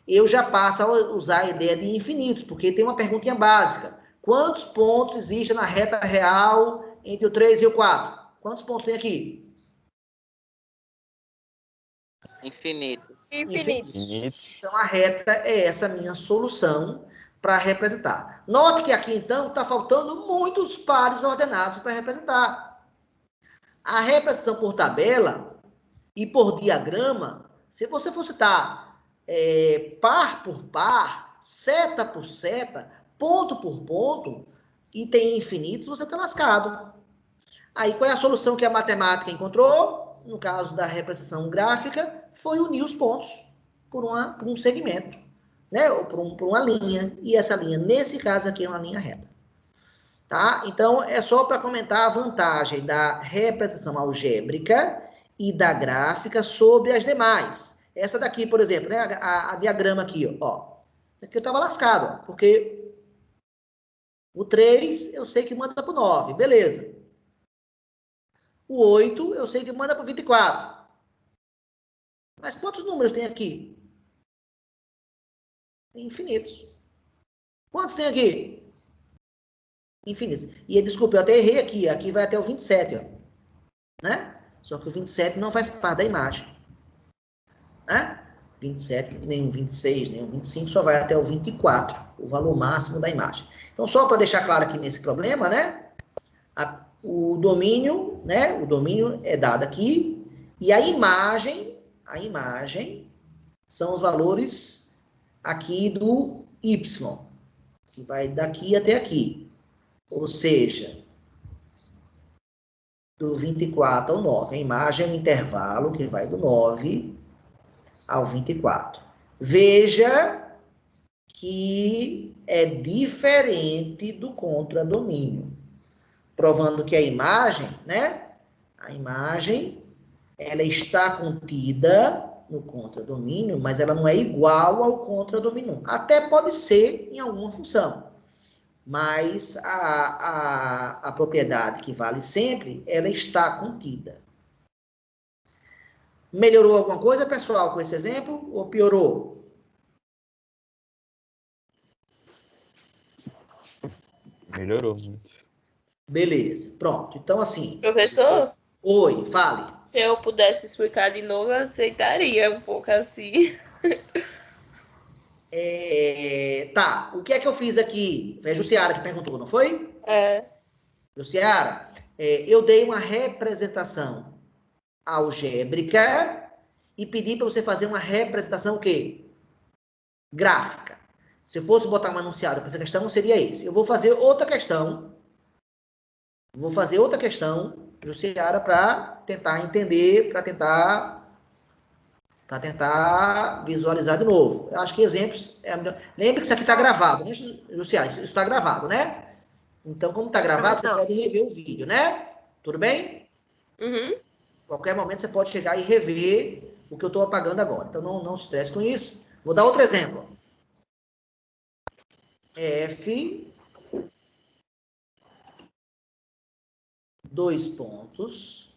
eu já passo a usar a ideia de infinitos, porque tem uma perguntinha básica. Quantos pontos existem na reta real entre o 3 e o 4? Quantos pontos tem aqui? Infinitos. Então, a reta é essa minha solução para representar. Note que aqui, então, está faltando muitos pares ordenados para representar. A representação por tabela e por diagrama, se você for citar par por par, seta por seta, ponto por ponto, e tem infinitos, você está lascado. Aí, qual é a solução que a matemática encontrou? No caso da representação gráfica, foi unir os pontos por um segmento, né? Ou por uma linha. E essa linha, nesse caso aqui, é uma linha reta. Tá? Então, é só para comentar a vantagem da representação algébrica e da gráfica sobre as demais. Essa daqui, por exemplo, né? A diagrama aqui, ó. Aqui eu estava lascado, ó, porque o 3 eu sei que manda para o 9, beleza. O 8 eu sei que manda para o 24. Mas quantos números tem aqui? Tem infinitos. Quantos tem aqui? Infinitos. E desculpa, eu até errei aqui. Aqui vai até o 27, ó. Né? Só que o 27 não faz parte da imagem. Né? 27, nem o 26, nem o 25, só vai até o 24, o valor máximo da imagem. Então, só para deixar claro aqui nesse problema, né? O domínio, né? O domínio é dado aqui, e a imagem são os valores aqui do y, que vai daqui até aqui. Ou seja, do 24 ao 9. A imagem é um intervalo que vai do 9 ao 24. Veja que é diferente do contradomínio, provando que a imagem, né? A imagem, ela está contida no contradomínio, mas ela não é igual ao contradomínio. Até pode ser em alguma função, mas a propriedade que vale sempre, ela está contida. Melhorou alguma coisa, pessoal, com esse exemplo, ou piorou? Melhorou muito. Beleza, pronto. Então, assim... Professor, Oi, fale. se eu pudesse explicar de novo, eu aceitaria um pouco assim. Tá, o que é que eu fiz aqui? Foi a Jussiara que perguntou, não foi? É. Jussiara, eu dei uma representação algébrica e pedi para você fazer uma representação o quê? Gráfica. Se eu fosse botar um enunciado para essa questão, não seria esse. Eu vou fazer outra questão. Jussiara, para tentar entender, para tentar visualizar de novo. Eu acho que exemplos... Lembre que isso aqui está gravado, né, Jussiara? Isso está gravado, né? Então, como está gravado, você pode rever o vídeo, né? Tudo bem? Uhum. Qualquer momento você pode chegar e rever o que eu estou apagando agora. Então, não se estresse com isso. Vou dar outro exemplo. F, 2 pontos.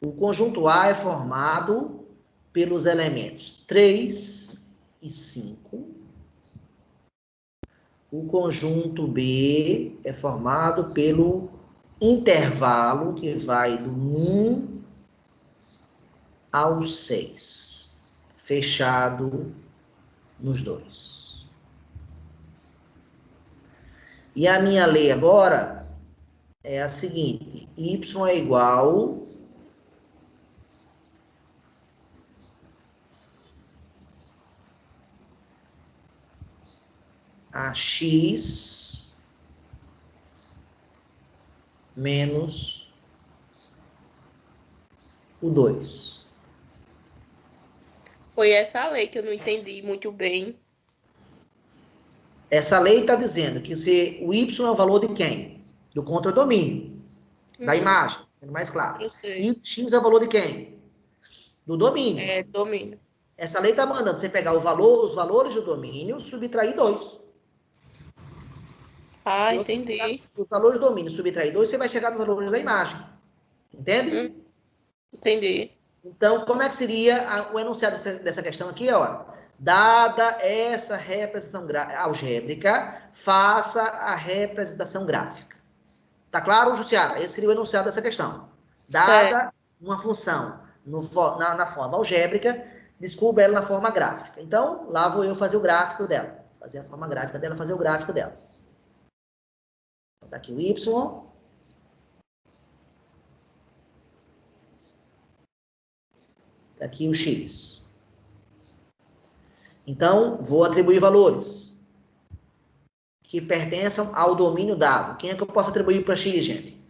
O conjunto A é formado pelos elementos 3 e 5. O conjunto B é formado pelo intervalo que vai do 1 ao 6, fechado nos dois. E a minha lei agora é a seguinte: y é igual a x menos o 2. Foi essa lei que eu não entendi muito bem. Essa lei está dizendo que o y é o valor de quem? Do contradomínio. Da imagem, sendo mais claro. Eu sei. E x é o valor de quem? Do domínio. É, domínio. Essa lei está mandando você pegar os valores do domínio, subtrair 2. Ah, entendi. Os valores do domínio, subtrair 2, você vai chegar nos valores da imagem. Entende? Entendi. Então, como é que seria o enunciado dessa questão aqui? Ó, dada essa representação algébrica, faça a representação gráfica. Tá claro, Jussiara? Esse seria o enunciado dessa questão. Dada uma função na forma algébrica, descubra ela na forma gráfica. Então, lá vou eu fazer o gráfico dela. Fazer a forma gráfica dela, fazer o gráfico dela. Tá aqui o y. Tá aqui o x. Então, vou atribuir valores que pertençam ao domínio dado. Quem é que eu posso atribuir para x, gente?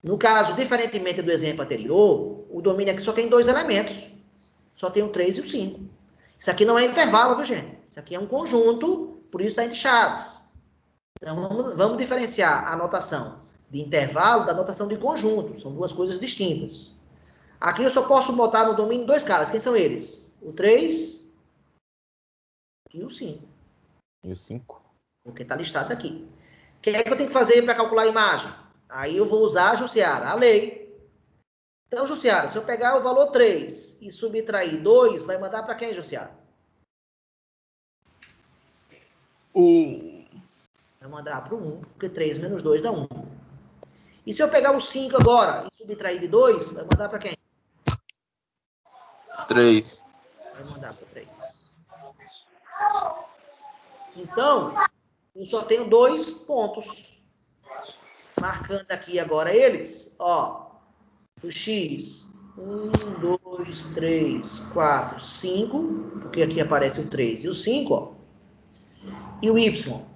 No caso, diferentemente do exemplo anterior, o domínio aqui só tem 2 elementos. Só tem o 3 e o 5. Isso aqui não é intervalo, viu, gente? Isso aqui é um conjunto, por isso está entre chaves. Então, vamos diferenciar a notação de intervalo da notação de conjunto. São duas coisas distintas. Aqui eu só posso botar no domínio 2 caras. Quem são eles? O 3 e o 5. E o 5? Porque está listado aqui. O que é que eu tenho que fazer para calcular a imagem? Aí eu vou usar, Jussiara, a lei. Então, Jussiara, se eu pegar o valor 3 e subtrair 2, vai mandar para quem, Jussiara? Vai mandar para o 1, porque 3 menos 2 dá 1. E se eu pegar o 5 agora e subtrair de 2, vai mandar para quem? 3. Vai mandar para 3. Então, eu só tenho 2 pontos. Marcando aqui agora eles, ó, o x, 1, 2, 3, 4, 5, porque aqui aparece o 3 e o 5, ó. E o y,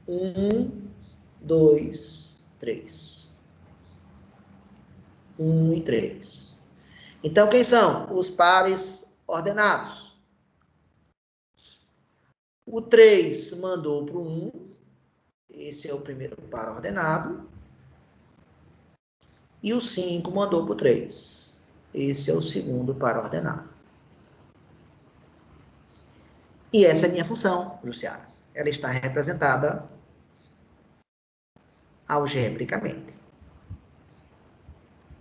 1, 2, 3. 1 e 3. Então, quem são? Os pares ordenados. O 3 mandou para o 1. Esse é o primeiro par ordenado. E o 5 mandou para o 3. Esse é o segundo par ordenado. E essa é a minha função, Jussiara. Ela está representada algebricamente.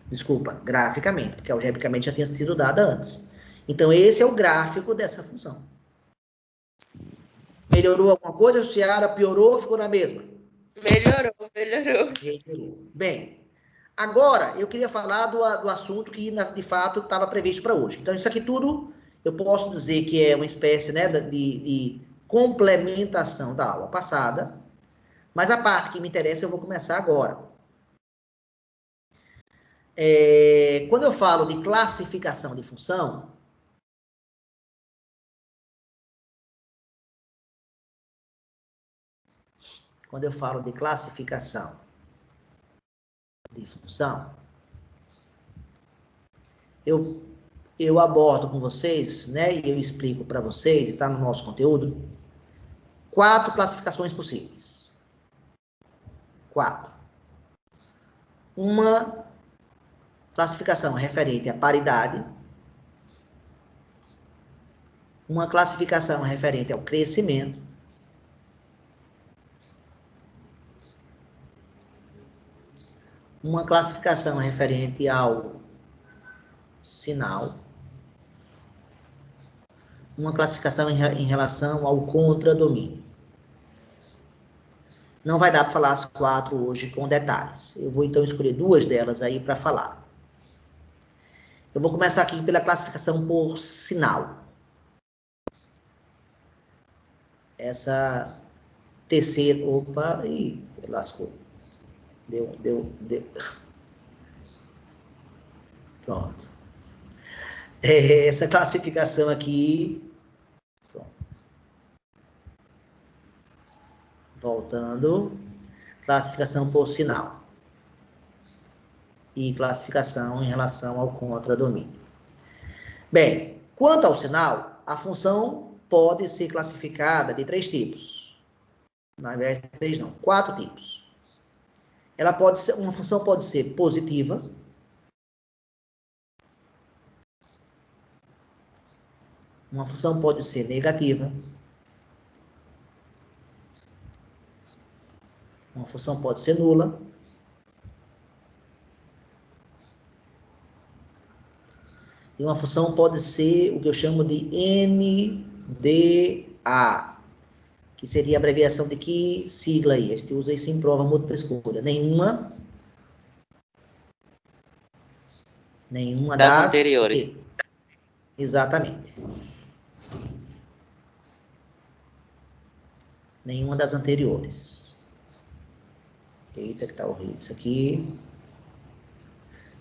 Desculpa, graficamente, porque algebricamente já tinha sido dada antes. Então, esse é o gráfico dessa função. Melhorou alguma coisa, Jussiara? Piorou ou ficou na mesma? Melhorou. Bem, agora eu queria falar do assunto que, de fato, estava previsto para hoje. Então, isso aqui tudo, eu posso dizer que é uma espécie, né, de complementação da aula passada, mas a parte que me interessa eu vou começar agora. Quando eu falo de classificação de função, eu abordo com vocês, né, e eu explico para vocês, e está no nosso conteúdo, 4 classificações possíveis. 4. Uma classificação referente à paridade, uma classificação referente ao crescimento, uma classificação referente ao sinal, uma classificação em relação ao contradomínio. Não vai dar para falar as 4 hoje com detalhes. Eu vou então escolher 2 delas aí para falar. Eu vou começar aqui pela classificação por sinal. Essa terceira... Opa, ih, lascou. Deu. Pronto. Essa classificação aqui... Pronto. Voltando. Classificação por sinal. E classificação em relação ao contradomínio. Bem, quanto ao sinal, a função pode ser classificada de 3 tipos. Na verdade, 3 não, 4 tipos. Uma função pode ser positiva, uma função pode ser negativa, uma função pode ser nula, e uma função pode ser o que eu chamo de NDA, que seria a abreviação de que sigla aí? A gente usa isso em prova múltipla escolha. Nenhuma das anteriores. Exatamente. Nenhuma das anteriores. Eita, que tá horrível isso aqui.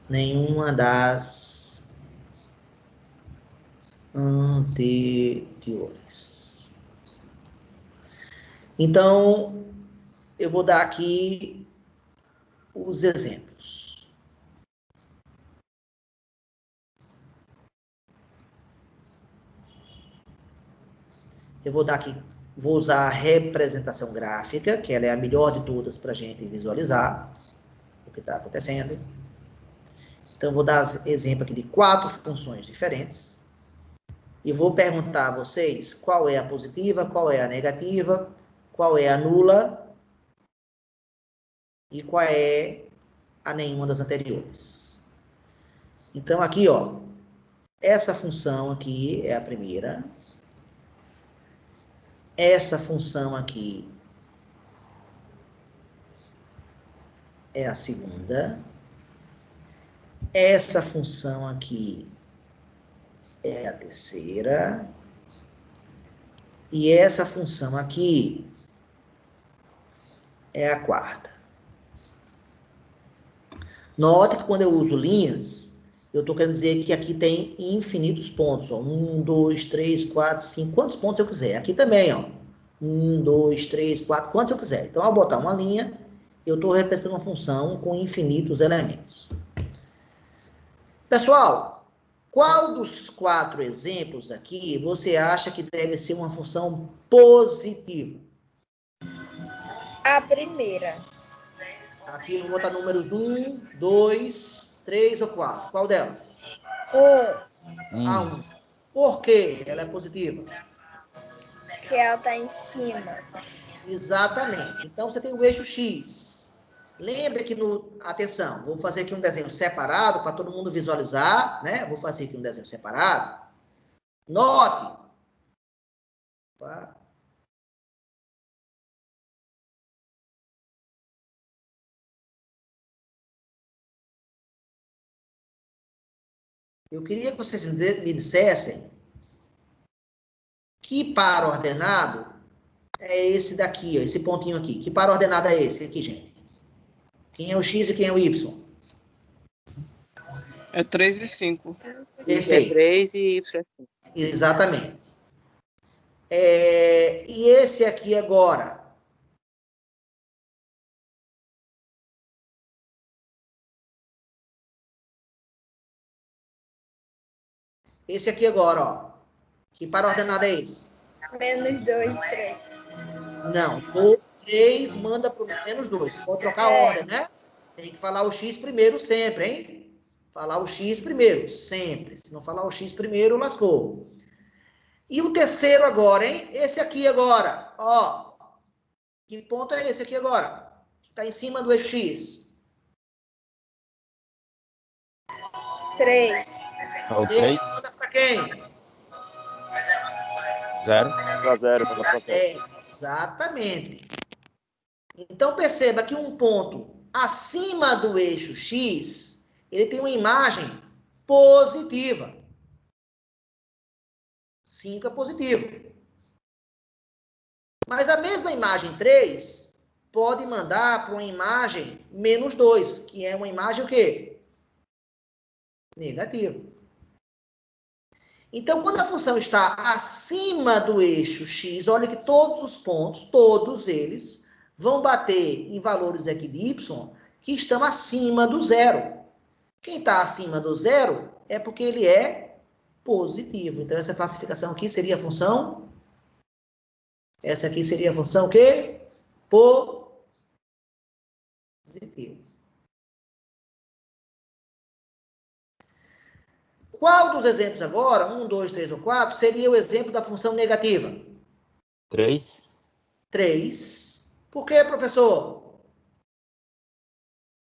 Nenhuma das anteriores. Então, eu vou dar aqui os exemplos. Eu vou dar aqui, vou usar a representação gráfica, que ela é a melhor de todas para a gente visualizar o que está acontecendo. Então, vou dar exemplo aqui de 4 funções diferentes. E vou perguntar a vocês qual é a positiva, qual é a negativa, qual é a nula e qual é a nenhuma das anteriores. Então, aqui, ó, essa função aqui é a primeira. Essa função aqui é a segunda. Essa função aqui é a terceira. E essa função aqui é a quarta. Note que quando eu uso linhas, eu estou querendo dizer que aqui tem infinitos pontos. Ó. 1, 2, 3, 4, 5, quantos pontos eu quiser. Aqui também, ó. 1, 2, 3, 4, quantos eu quiser. Então, ao botar uma linha, eu estou representando uma função com infinitos elementos. Pessoal, qual dos 4 exemplos aqui você acha que deve ser uma função positiva? A primeira. Aqui eu vou botar números 1, 2, 3 ou 4. Qual delas? A 1. Por que ela é positiva? Que ela está em cima. Exatamente. Então, você tem o eixo X. Lembra que atenção, vou fazer aqui um desenho separado para todo mundo visualizar, né? Vou fazer aqui um desenho separado. Note. Opa. Eu queria que vocês me dissessem que par ordenado é esse daqui, ó, esse pontinho aqui. Que par ordenado é esse aqui, gente? Quem é o X e quem é o Y? É 3 e 5. Perfeito. É 3 e Y. Exatamente. E esse aqui agora? Esse aqui agora, ó. Que par ordenado é esse? -2, 3. Não, o 3 manda para o -2. Vou trocar a ordem, né? Tem que falar o X primeiro sempre, hein? Falar o X primeiro, sempre. Se não falar o X primeiro, lascou. E o terceiro agora, hein? Esse aqui agora, ó. Que ponto é esse aqui agora? Que está em cima do eixo X. 3. O 3 3, manda para quem? 0. Para 0, pela processo. Exatamente. Então, perceba que um ponto acima do eixo X, ele tem uma imagem positiva. 5 é positivo. Mas a mesma imagem 3 pode mandar para uma imagem -2, que é uma imagem o quê? Negativa. Então, quando a função está acima do eixo X, olha que todos os pontos, todos eles, vão bater em valores aqui de Y que estão acima do zero. Quem está acima do zero é porque ele é positivo. Então, essa classificação aqui seria a função... Essa aqui seria a função o quê? Positivo. Qual dos exemplos agora, 1, 2, 3 ou 4, seria o exemplo da função negativa? 3. 3. Por quê, professor?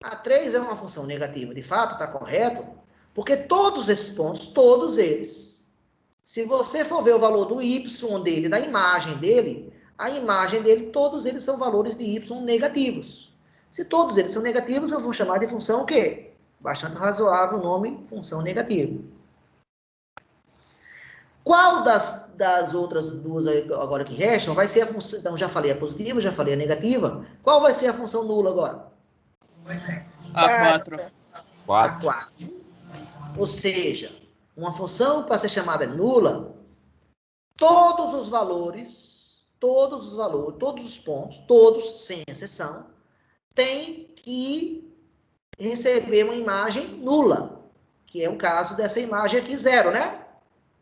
A 3 é uma função negativa, de fato, está correto? Porque todos esses pontos, todos eles, se você for ver o valor do y dele, da imagem dele, a imagem dele, todos eles são valores de y negativos. Se todos eles são negativos, eu vou chamar de função o quê? Bastante razoável o nome, função negativa. Qual das outras duas agora que restam vai ser a função... Então, já falei a positiva, já falei a negativa. Qual vai ser a função nula agora? A4. A 4. Ou seja, Uma função, para ser chamada nula, todos os valores, todos os pontos, todos, sem exceção, têm que receber uma imagem nula, que é o caso dessa imagem aqui, 0, né?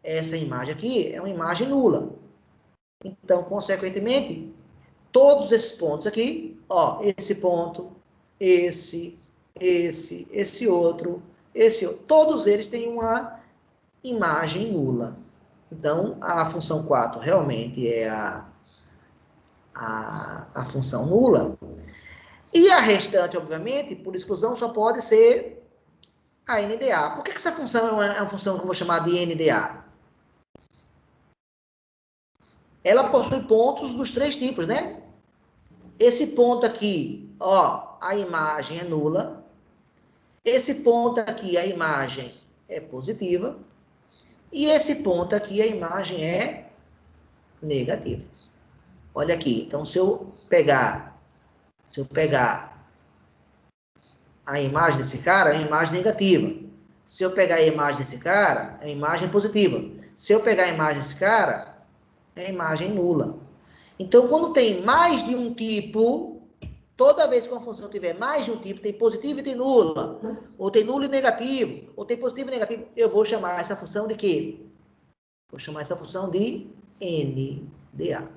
Essa imagem aqui é uma imagem nula. Então, consequentemente, todos esses pontos aqui, ó, esse ponto, esse outro, todos eles têm uma imagem nula. Então, a função 4 realmente é a função nula. E a restante, obviamente, por exclusão, só pode ser a NDA. Por que essa função é uma função que eu vou chamar de NDA? Ela possui pontos dos 3 tipos, né? Esse ponto aqui, ó, a imagem é nula. Esse ponto aqui, a imagem é positiva. E esse ponto aqui, a imagem é negativa. Olha aqui. Então, se eu pegar a imagem desse cara, é a imagem negativa. Se eu pegar a imagem desse cara, é a imagem positiva. Se eu pegar a imagem desse cara, é a imagem nula. Então, quando tem mais de um tipo, toda vez que uma função tiver mais de um tipo, tem positivo e tem nula, ou tem nulo e negativo, ou tem positivo e negativo, eu vou chamar essa função de quê? Vou chamar essa função de NDA.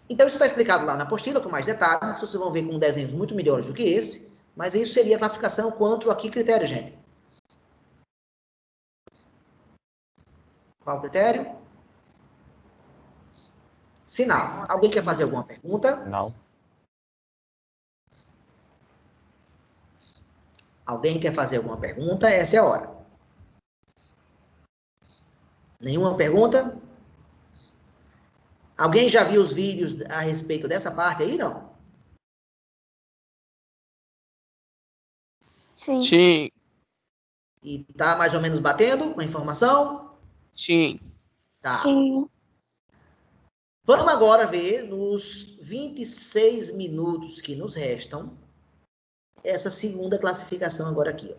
Então, isso está explicado lá na apostila com mais detalhes. Vocês vão ver com desenhos muito melhores do que esse. Mas isso seria a classificação quanto a que critério, gente? Qual critério? Sinal. Alguém quer fazer alguma pergunta? Não. Alguém quer fazer alguma pergunta? Essa é a hora. Nenhuma pergunta? Alguém já viu os vídeos a respeito dessa parte aí, não? Sim. Sim, E tá mais ou menos batendo com a informação? sim. Tá. Sim. Vamos agora ver, nos 26 minutos que nos restam, essa segunda classificação agora aqui. Ó.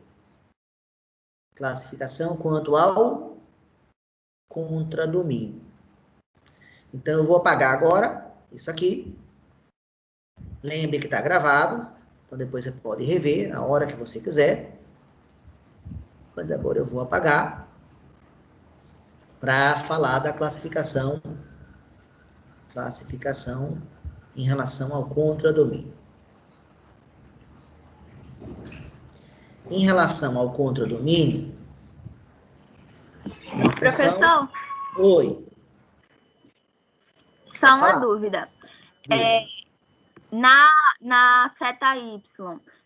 Classificação quanto ao contradomínio. Então, eu vou apagar agora isso aqui. Lembre que está gravado. Então, depois você pode rever na hora que você quiser. Mas agora eu vou apagar para falar da classificação em relação ao contradomínio. Em relação ao contradomínio, uma função... Professor, Oi. só Pode uma falar. dúvida. Diga. Na seta Y,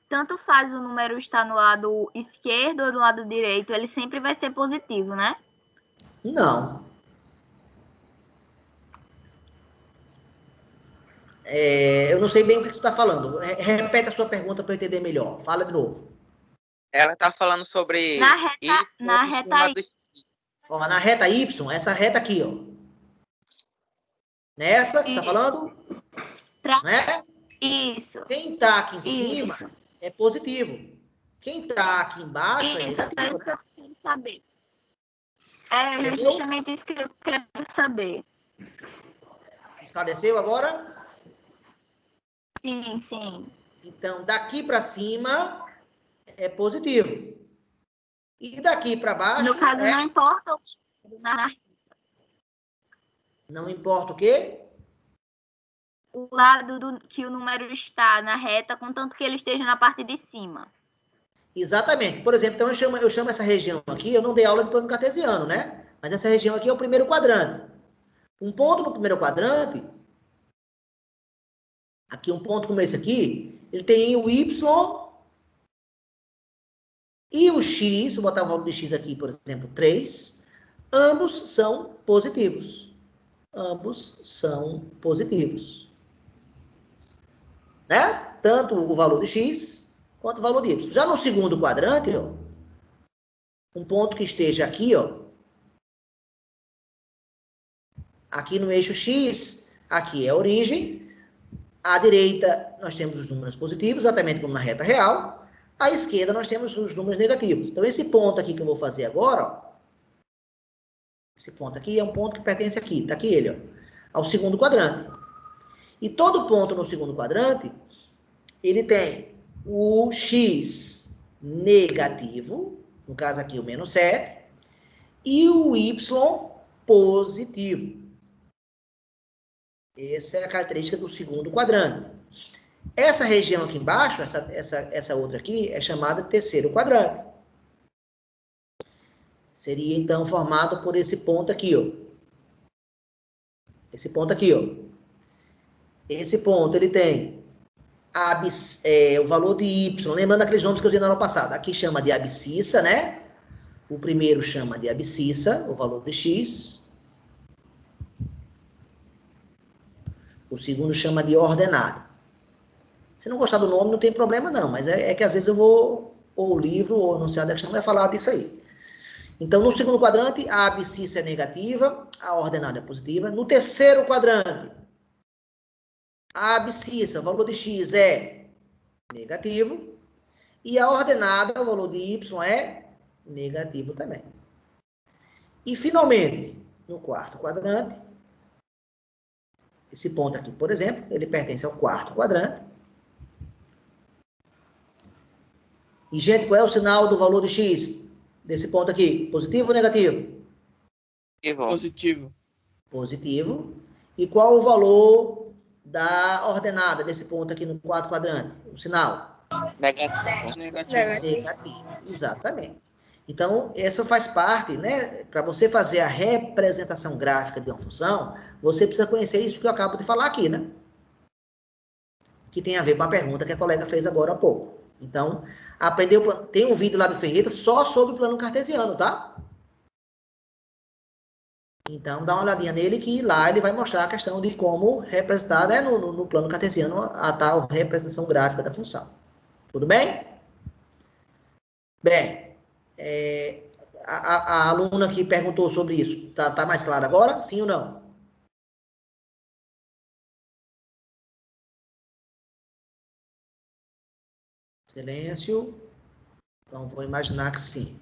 tanto faz o número estar no lado esquerdo ou no lado direito, ele sempre vai ser positivo, né? Não. Eu não sei bem o que você está falando. Repete a sua pergunta para eu entender melhor. Fala de novo. Ela tá falando sobre Na reta em cima Y. do... Ó, na reta Y, essa reta aqui, ó. Nessa que você está falando? Né? Isso. Quem está aqui em Isso. cima é positivo. Quem está aqui embaixo é Isso, é negativo. isso que eu quero saber. É Entendeu? justamente isso que eu quero saber. Esclareceu agora? Sim, sim. Então, daqui para cima é positivo. E daqui para baixo No caso, não importa não importa o quê? o lado que o número está na reta, contanto que ele esteja na parte de cima. Exatamente. Por exemplo, então eu chamo essa região aqui, eu não dei aula de plano cartesiano, né? Mas essa região aqui é o primeiro quadrante. Um ponto no primeiro quadrante, aqui um ponto como esse aqui, ele tem o Y e o X, vou botar o valor de X aqui, por exemplo, 3, ambos são positivos. Ambos são positivos. Né? Tanto o valor de X quanto o valor de Y. Já no segundo quadrante, ó, um ponto que esteja aqui, ó, aqui no eixo X, aqui é a origem. À direita, nós temos os números positivos, exatamente como na reta real. À esquerda, nós temos os números negativos. Então, esse ponto aqui que eu vou fazer agora, ó, Esse ponto aqui é um ponto que pertence aqui, tá aqui ele, ó, ao segundo quadrante. E todo ponto no segundo quadrante, ele tem o x negativo, no caso aqui o menos 7, e o y positivo. Essa é a característica do segundo quadrante. Essa região aqui embaixo, essa outra aqui, é chamada de terceiro quadrante. Seria, então, formado por esse ponto aqui, ó. Esse ponto aqui, ó. Esse ponto, ele tem o valor de y. Lembrando aqueles nomes que eu dei na aula passada. Aqui chama de abscissa, né? O primeiro chama de abscissa, o valor de x. O segundo chama de ordenada. Se não gostar do nome, não tem problema não, mas é que às vezes eu vou, ou o livro, ou não sei a questão, vai falar disso aí. Então, no segundo quadrante, a abscissa é negativa, a ordenada é positiva. No terceiro quadrante, a abscissa, o valor de x é negativo, e a ordenada, o valor de y é negativo também. E, finalmente, no quarto quadrante, esse ponto aqui, por exemplo, ele pertence ao quarto quadrante. E, gente, qual é o sinal do valor de x desse ponto aqui? Positivo ou negativo? Positivo. Positivo. E qual o valor da ordenada desse ponto aqui no quarto quadrante? O sinal? Negativo. Negativo. Exatamente. Então, essa faz parte, né? Para você fazer a representação gráfica de uma função, você precisa conhecer isso que eu acabo de falar aqui, né? Que tem a ver com a pergunta que a colega fez agora há pouco. Então, tem um vídeo lá do Ferreira só sobre o plano cartesiano, tá? Então, dá uma olhadinha nele que lá ele vai mostrar a questão de como representar, né, no plano cartesiano a tal representação gráfica da função. Tudo bem? Bem, a aluna que perguntou sobre isso, tá mais claro agora? Sim ou não? Silêncio. Então, vou imaginar que sim.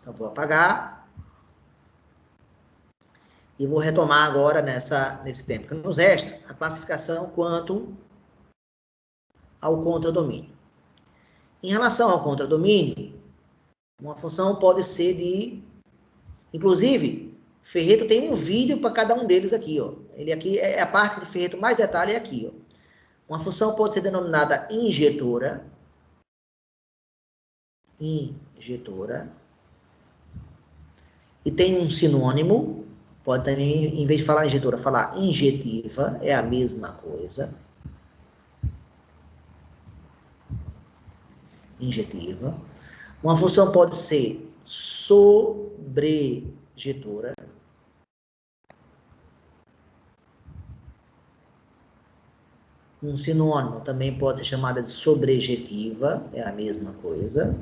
Então, vou apagar. E vou retomar agora, nesse tempo que nos resta, a classificação quanto ao contradomínio. Em relação ao contradomínio, uma função pode ser de... Inclusive, Ferreto tem um vídeo para cada um deles aqui, ó. Ele aqui é a parte de Ferreto mais detalhe é aqui, ó. Uma função pode ser denominada injetora. Injetora. E tem um sinônimo. Pode também, em vez de falar injetora, falar injetiva. É a mesma coisa. Injetiva. Uma função pode ser sobrejetora. Um sinônimo também pode ser chamada de sobrejetiva, é a mesma coisa.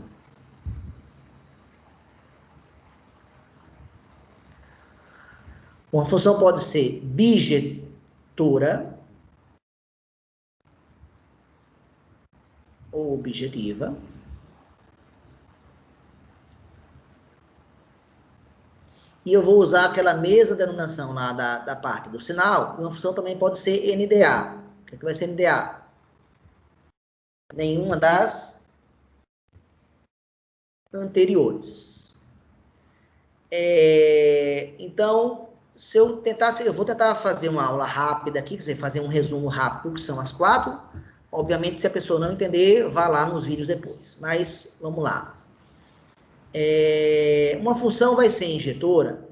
Uma função pode ser bijetora ou objetiva. E eu vou usar aquela mesma denominação lá da parte do sinal. Uma função também pode ser NDA. O que vai ser NDA? Nenhuma das anteriores. Então, eu vou tentar fazer uma aula rápida aqui, quer dizer, fazer um resumo rápido, que são as 4. Obviamente, se a pessoa não entender, vá lá nos vídeos depois. Mas, vamos lá. Uma função vai ser injetora.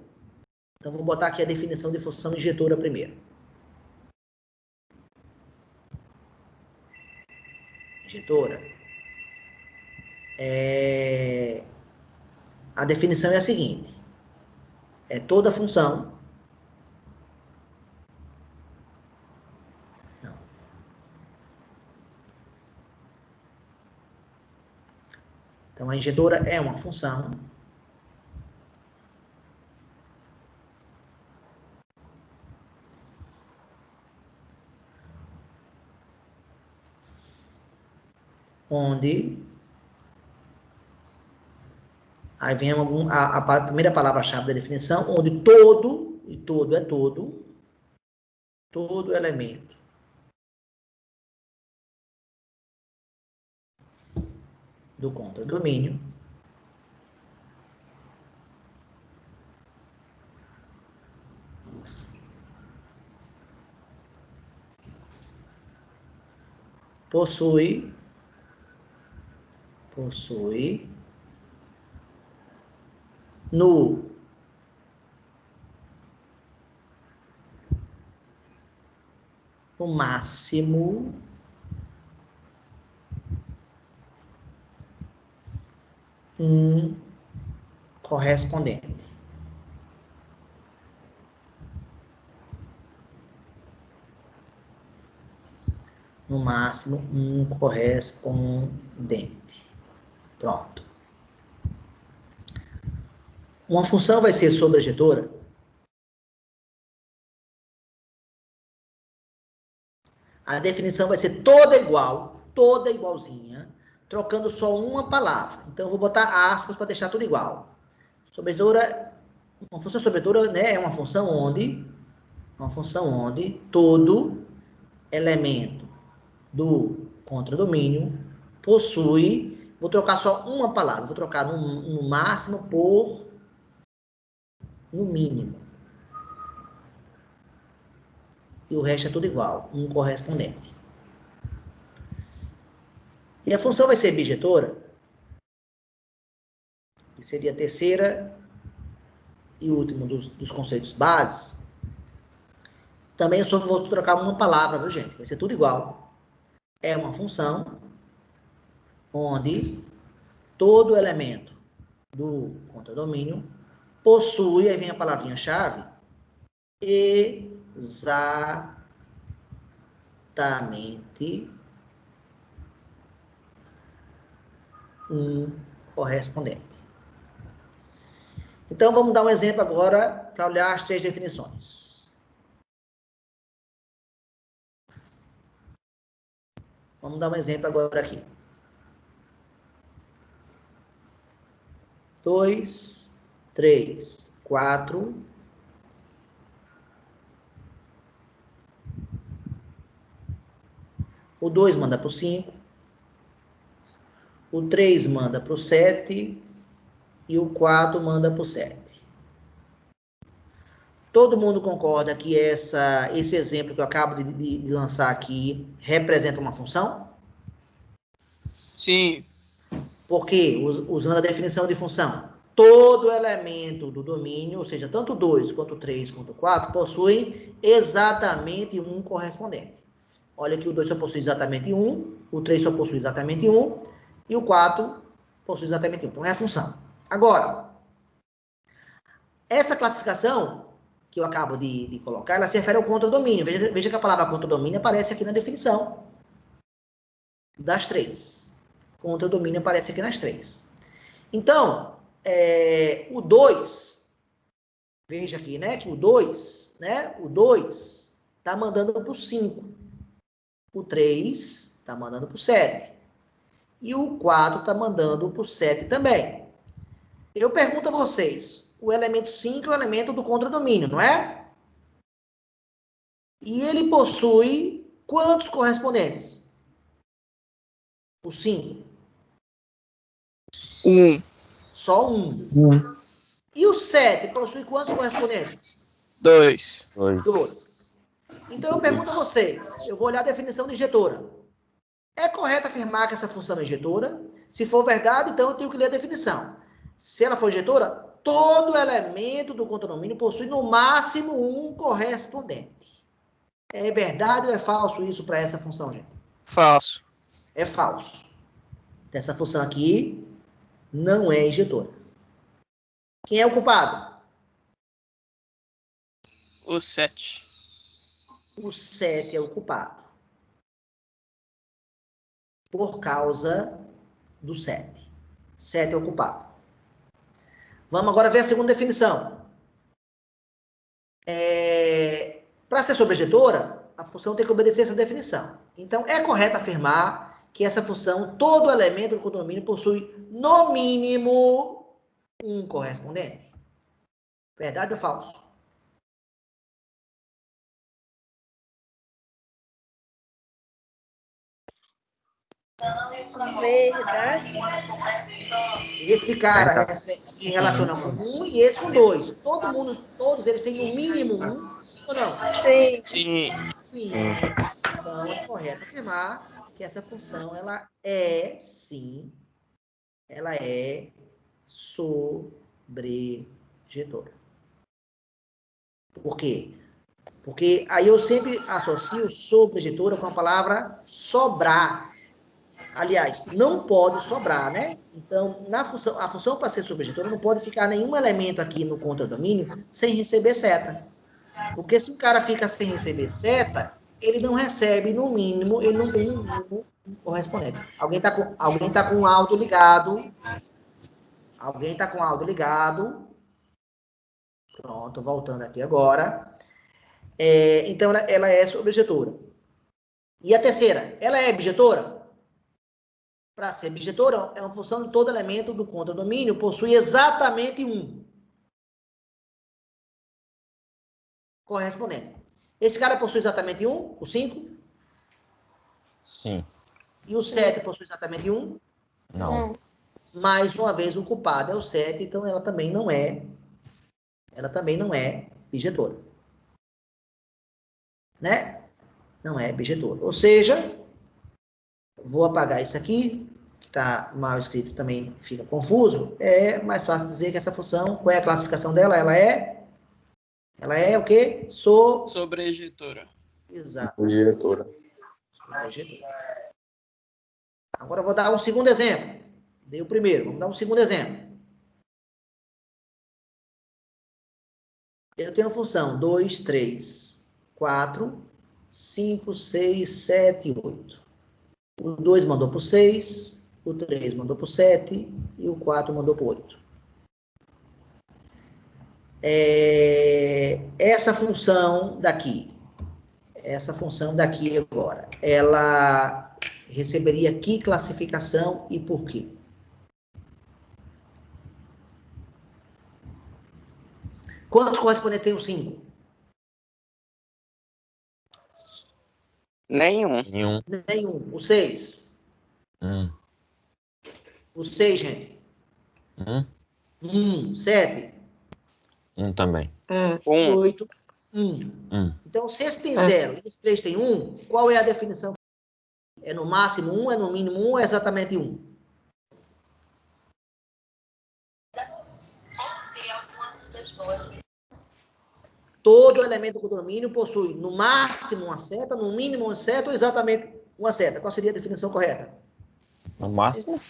Então, vou botar aqui a definição de função injetora primeiro. Injetora. A definição é a seguinte. É toda função. Não. Então, a injetora é uma função onde a Aí vem a primeira palavra-chave da definição, onde todo, e todo é todo elemento do contradomínio possui no máximo um correspondente. No máximo um correspondente. Pronto. Uma função vai ser sobrejetora a definição vai ser toda igual, toda igualzinha, trocando só uma palavra. Então, eu vou botar aspas para deixar tudo igual. Sobrejetora, uma função sobrejetora, né, é uma função onde todo elemento do contradomínio possui, vou trocar só uma palavra, vou trocar no máximo por no mínimo. E o resto é tudo igual, um correspondente. E a função vai ser bijetora, que seria a terceira e último dos conceitos bases. Também eu só vou trocar uma palavra, viu, gente? Vai ser tudo igual. É uma função onde todo elemento do contradomínio possui, aí vem a palavrinha-chave, exatamente um correspondente. Então, vamos dar um exemplo agora para olhar as três definições. Vamos dar um exemplo agora aqui. 2, 3, 4. O 2 manda para o 5. O 3 manda para o 7. E o 4 manda para o 7. Todo mundo concorda que esse exemplo que eu acabo de lançar aqui representa uma função? Sim. Por quê? Usando a definição de função. Todo elemento do domínio, ou seja, tanto o 2, quanto o 3, quanto o 4, possuem exatamente um correspondente. Olha que o 2 só possui exatamente 1, o 3 só possui exatamente 1, e o 4 possui exatamente 1. Então, é a função. Agora, essa classificação que eu acabo de colocar, ela se refere ao contradomínio. Veja que a palavra contradomínio aparece aqui na definição das três. Contradomínio aparece aqui nas três. Então, o 2, veja aqui, né, que o 2 está mandando para o 5. O 3 está mandando para o 7. E o 4 está mandando para o 7 também. Eu pergunto a vocês, o elemento 5 é o elemento do contradomínio, não é? E ele possui quantos correspondentes? O 5. 1. Só 1. E o 7 possui quantos correspondentes? 2. 2. Então, eu pergunto a vocês, eu vou olhar a definição de injetora. É correto afirmar que essa função é injetora? Se for verdade, então eu tenho que ler a definição. Se ela for injetora, todo elemento do contradomínio possui no máximo um correspondente. É verdade ou é falso isso para essa função, gente? Falso. É falso. Essa função aqui não é injetora. Quem é o culpado? O 7. O 7 é o culpado. Por causa do 7. 7 é o culpado. Vamos agora ver a segunda definição. Para ser sobrejetora, a função tem que obedecer essa definição. Então, é correto afirmar que essa função, todo elemento do contradomínio possui, no mínimo, um correspondente. Verdade ou falso? Verdade. Esse cara Verdade. se relaciona com um e esse com dois. Todos eles têm no mínimo um, sim ou não? Sim. Sim. Sim. Então, é correto afirmar que essa função, ela é sobrejetora. Por quê? Porque aí eu sempre associo sobrejetora com a palavra sobrar. Aliás, não pode sobrar, né? Então, a função para ser sobrejetora não pode ficar nenhum elemento aqui no contradomínio sem receber seta. Porque se o cara fica sem receber seta, ele não recebe, no mínimo, ele não tem no mínimo um correspondente. Alguém tá com o áudio ligado? Alguém tá com o áudio ligado? Pronto, voltando aqui agora. Então, ela é sobrejetora. E a terceira, ela é bijetora? Para ser bijetora, é uma função de todo elemento do contradomínio, possui exatamente um correspondente. Esse cara possui exatamente um, o 5? Sim. E o 7 possui exatamente um? Não. Mais uma vez, o culpado é o 7, então ela também não é bijetora. Né? Não é bijetora. Ou seja, vou apagar isso aqui, que está mal escrito também fica confuso. É mais fácil dizer que essa função, qual é a classificação dela? Ela é o quê? Sobrejetora. Exato. Diretora. Sobrejetora. Agora eu vou dar um segundo exemplo. Dei o primeiro, vamos dar um segundo exemplo. Eu tenho a função 2, 3, 4, 5, 6, 7, 8. O 2 mandou para o 6, o 3 mandou para o 7 e o 4 mandou para o 8. Essa função daqui agora, ela receberia que classificação e por quê? Quantos correspondentes tem o 5? Nenhum. Nenhum. O 6? O 6, gente? 7? Também. 8? 1. Então, se esse tem 0 e esse 3 tem 1, qual é a definição? É no máximo 1, é no mínimo 1, é exatamente 1? Todo elemento do condomínio possui no máximo uma seta, no mínimo uma seta ou exatamente uma seta. Qual seria a definição correta? No máximo?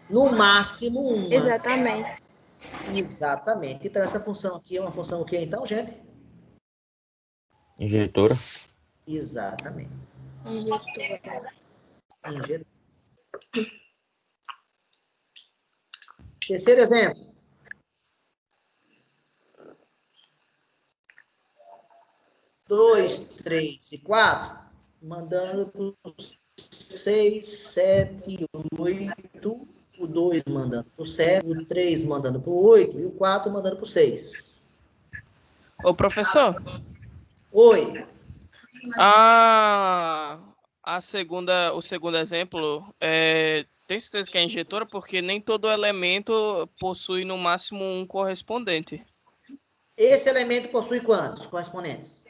No máximo uma. Exatamente. Exatamente. Então, essa função aqui é uma função o quê, então, gente? Injetora. Exatamente. Injetora. Injetora. Terceiro exemplo. 2, 3 e 4, mandando para o 6, 7, 8, o 2 mandando para o 7, o 3 mandando para o 8 e o 4 mandando para o 6. Ô, professor. Oi. O segundo exemplo, tem certeza que é injetora? Porque nem todo elemento possui no máximo um correspondente. Esse elemento possui quantos correspondentes?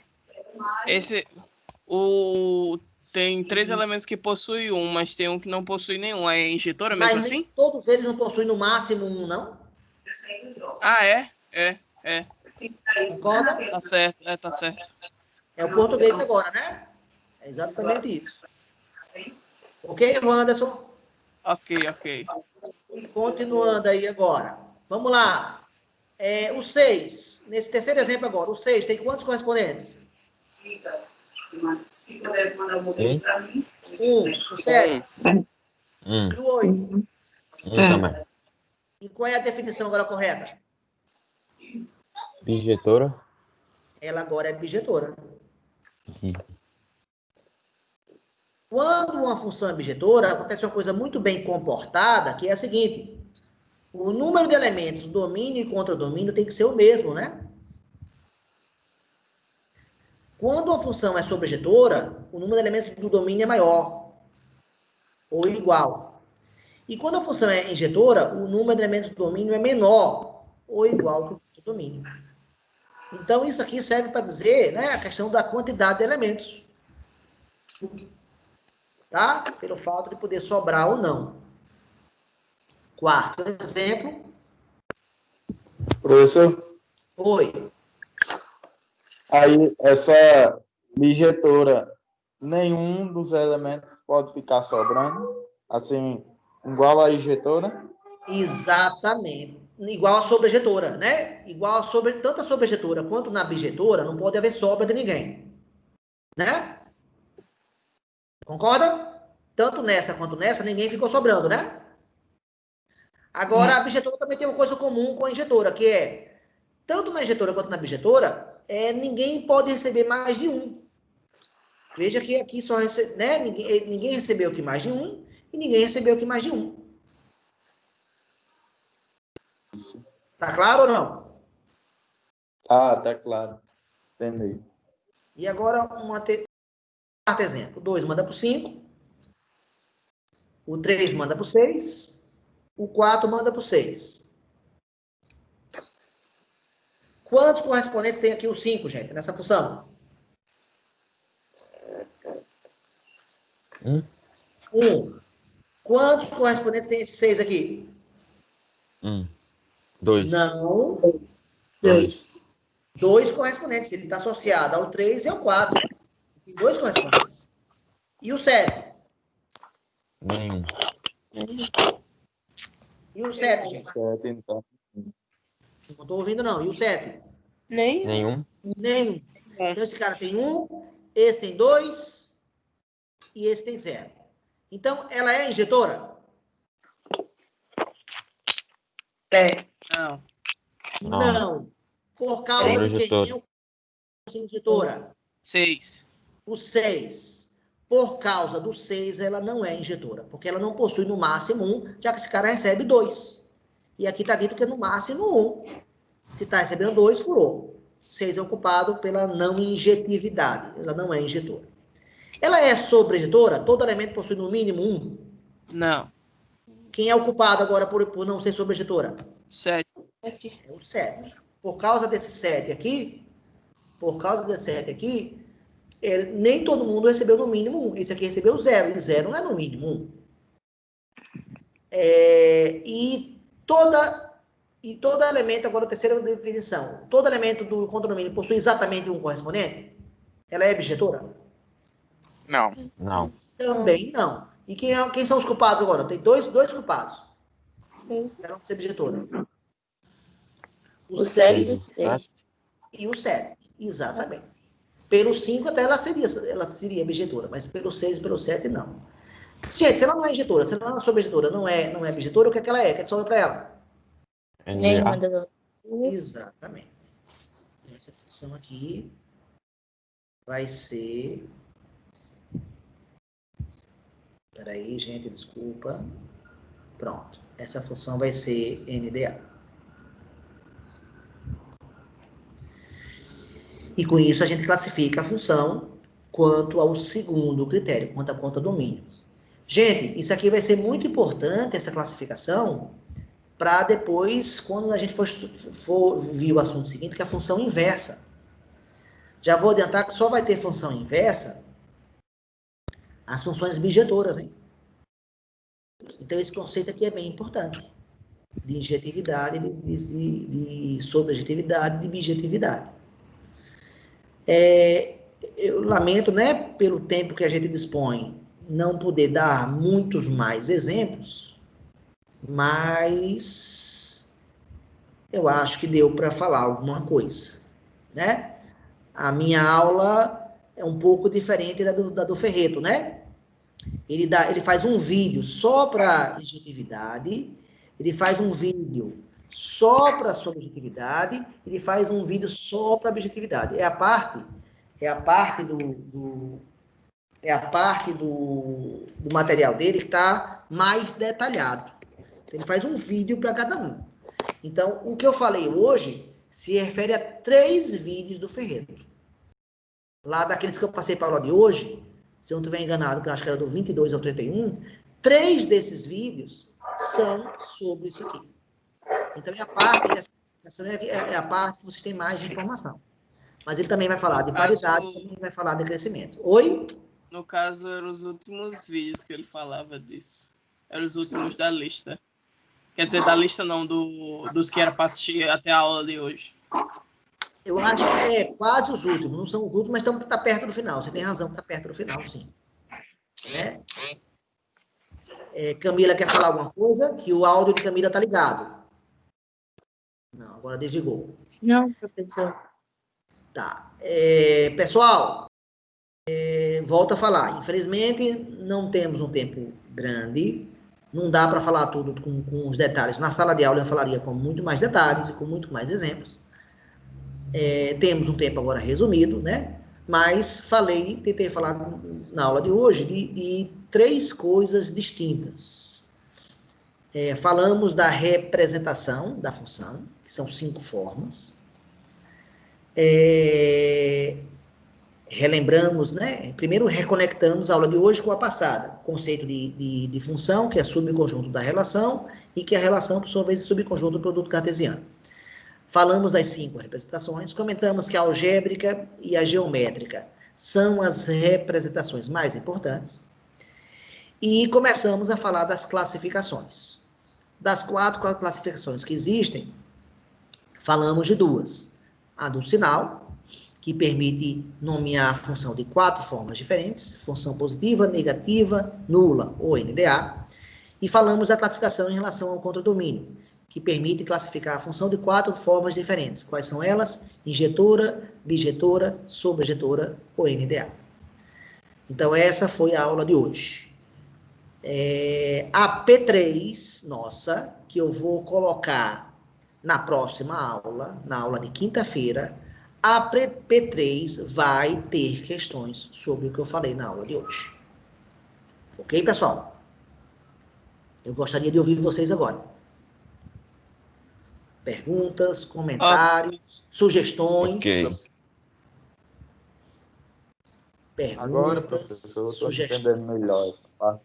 Tem 3 elementos que possuem um, mas tem um que não possui nenhum. É injetora mesmo Mas assim? todos eles não possuem no máximo um, não? Ah, é? É. Concorda? Tá certo, tá certo. É o português agora, né? É exatamente isso. Ok, Wanderson? Ok. Continuando aí agora. Vamos lá. O 6. Nesse terceiro exemplo agora, o 6 tem quantos correspondentes? Se puder mandar o modelo para mim. 1, o 7. E o 8. Também. E qual é a definição agora correta? Bijetora. Ela agora é bijetora. Quando uma função é bijetora, acontece uma coisa muito bem comportada, que é a seguinte. O número de elementos do domínio e contra-domínio tem que ser o mesmo, né? Quando a função é sobrejetora, o número de elementos do domínio é maior ou igual. E quando a função é injetora, o número de elementos do domínio é menor ou igual que o domínio. Então, isso aqui serve para dizer, né, a questão da quantidade de elementos. Tá? Pelo fato de poder sobrar ou não. Quarto exemplo. Professor, Oi. aí essa bijetora, nenhum dos elementos pode ficar sobrando, assim, igual a injetora? Exatamente. Igual a sobrejetora, né? Igual a tanto a sobrejetora quanto na bijetora, não pode haver sobra de ninguém. Né? Concorda? Tanto nessa quanto nessa, ninguém ficou sobrando, né? Agora, a bijetora também tem uma coisa comum com a injetora, que é, tanto na injetora quanto na bijetora, ninguém pode receber mais de um. Veja que aqui só né? Ninguém recebeu que mais de um, e ninguém recebeu que mais de um. Tá claro ou não? Tá claro. Entendi. E agora, quarto exemplo. 2 manda para o 5. O 3 manda para o 6. O 4 manda para o 6. Quantos correspondentes tem aqui o 5, gente, nessa função? 1. Quantos correspondentes tem esse 6 aqui? 2. Não. 2. 2 correspondentes. Ele está associado ao 3 e ao 4. Tem 2 correspondentes. E o 7? Nenhum. E o 7, gente? 7, então. Não estou ouvindo, não. E o 7? Nenhum. Nenhum. Então, esse cara tem 1, esse tem 2 e esse tem 0. Então, ela é injetora? Não. Não. Por causa de quem é o injetora? 6. O 6. Por causa do 6, ela não é injetora, porque ela não possui no máximo 1, já que esse cara recebe 2. E aqui está dito que é no máximo 1. Se está recebendo 2, furou. 6 é ocupado pela não injetividade. Ela não é injetora. Ela é sobreinjetora? Todo elemento possui no mínimo 1? Não. Quem é o culpado agora por não ser sobreinjetora? 7. É o 7. Por causa desse 7 aqui, nem todo mundo recebeu no mínimo 1. Esse aqui recebeu 0. E 0 não é no mínimo 1. E todo elemento, agora a terceira definição, todo elemento do condomínio possui exatamente um correspondente? Ela é bijetora? Não. Também não. E quem são os culpados agora? Tem dois culpados. Ela não ser bijetora. O 6 e o 7. Exatamente. Pelo 5 até ela seria bijetora, mas pelo 6 e pelo 7 não. Gente, se ela não é injetora, se ela não é sobrejetora, não é bijetora, o que é que ela é? O que é que sobra para ela? Nenhuma das duas. Exatamente. Essa função aqui vai ser... Peraí, gente, desculpa. Pronto. Essa função vai ser NDA. E com isso a gente classifica a função quanto ao segundo critério, quanto à conta domínio. Gente, isso aqui vai ser muito importante, essa classificação, para depois, quando a gente for ver o assunto seguinte, que é a função inversa. Já vou adiantar que só vai ter função inversa as funções bijetoras, hein? Então, esse conceito aqui é bem importante. De injetividade, de sobrejetividade, de bijetividade. Eu lamento, né, pelo tempo que a gente dispõe, não poder dar muitos mais exemplos, mas eu acho que deu para falar alguma coisa, né? A minha aula é um pouco diferente da do Ferreto, né? Ele faz um vídeo só para injetividade, ele faz um vídeo só para subjetividade, ele faz um vídeo só para objetividade. É a parte do material dele que está mais detalhado. Ele faz um vídeo para cada um. Então, o que eu falei hoje se refere a 3 vídeos do Ferreto. Lá daqueles que eu passei para a aula de hoje, se eu não estiver enganado, que eu acho que era do 22 ao 31, 3 desses vídeos são sobre isso aqui. Então, essa é a parte que vocês têm mais de informação. Mas ele também vai falar de paridade, também vai falar de crescimento. Oi? No caso, eram os últimos vídeos que ele falava disso. Eram os últimos da lista. Quer dizer, da lista não, dos que era para assistir até a aula de hoje. Eu acho que é quase os últimos. Não são os últimos, mas está perto do final. Você tem razão que está perto do final, sim. Né? Camila quer falar alguma coisa? Que o áudio de Camila está ligado. Não, agora desligou. Não, professor. Tá. Pessoal, volto a falar. Infelizmente, não temos um tempo grande. Não dá para falar tudo com os detalhes. Na sala de aula eu falaria com muito mais detalhes e com muito mais exemplos. Temos um tempo agora resumido, né? Mas tentei falar na aula de hoje de 3 coisas distintas. Falamos da representação da função, que são 5 formas. Relembramos, né? Primeiro reconectamos a aula de hoje com a passada. Conceito de função, que é subconjunto da relação, e que a relação, por sua vez, é subconjunto do produto cartesiano. Falamos das 5 representações, comentamos que a algébrica e a geométrica são as representações mais importantes. E começamos a falar das classificações. Das 4 classificações que existem, falamos de 2. A do sinal, que permite nomear a função de 4 formas diferentes, função positiva, negativa, nula ou NDA. E falamos da classificação em relação ao contradomínio, que permite classificar a função de 4 formas diferentes. Quais são elas? Injetora, bijetora, sobrejetora ou NDA. Então, essa foi a aula de hoje. A P3, nossa, que eu vou colocar na próxima aula, na aula de quinta-feira, a P3 vai ter questões sobre o que eu falei na aula de hoje. Ok, pessoal? Eu gostaria de ouvir vocês agora. Perguntas, comentários, sugestões. Ok. Perguntas, agora, professor, eu estou sugestões. entendendo melhor essa parte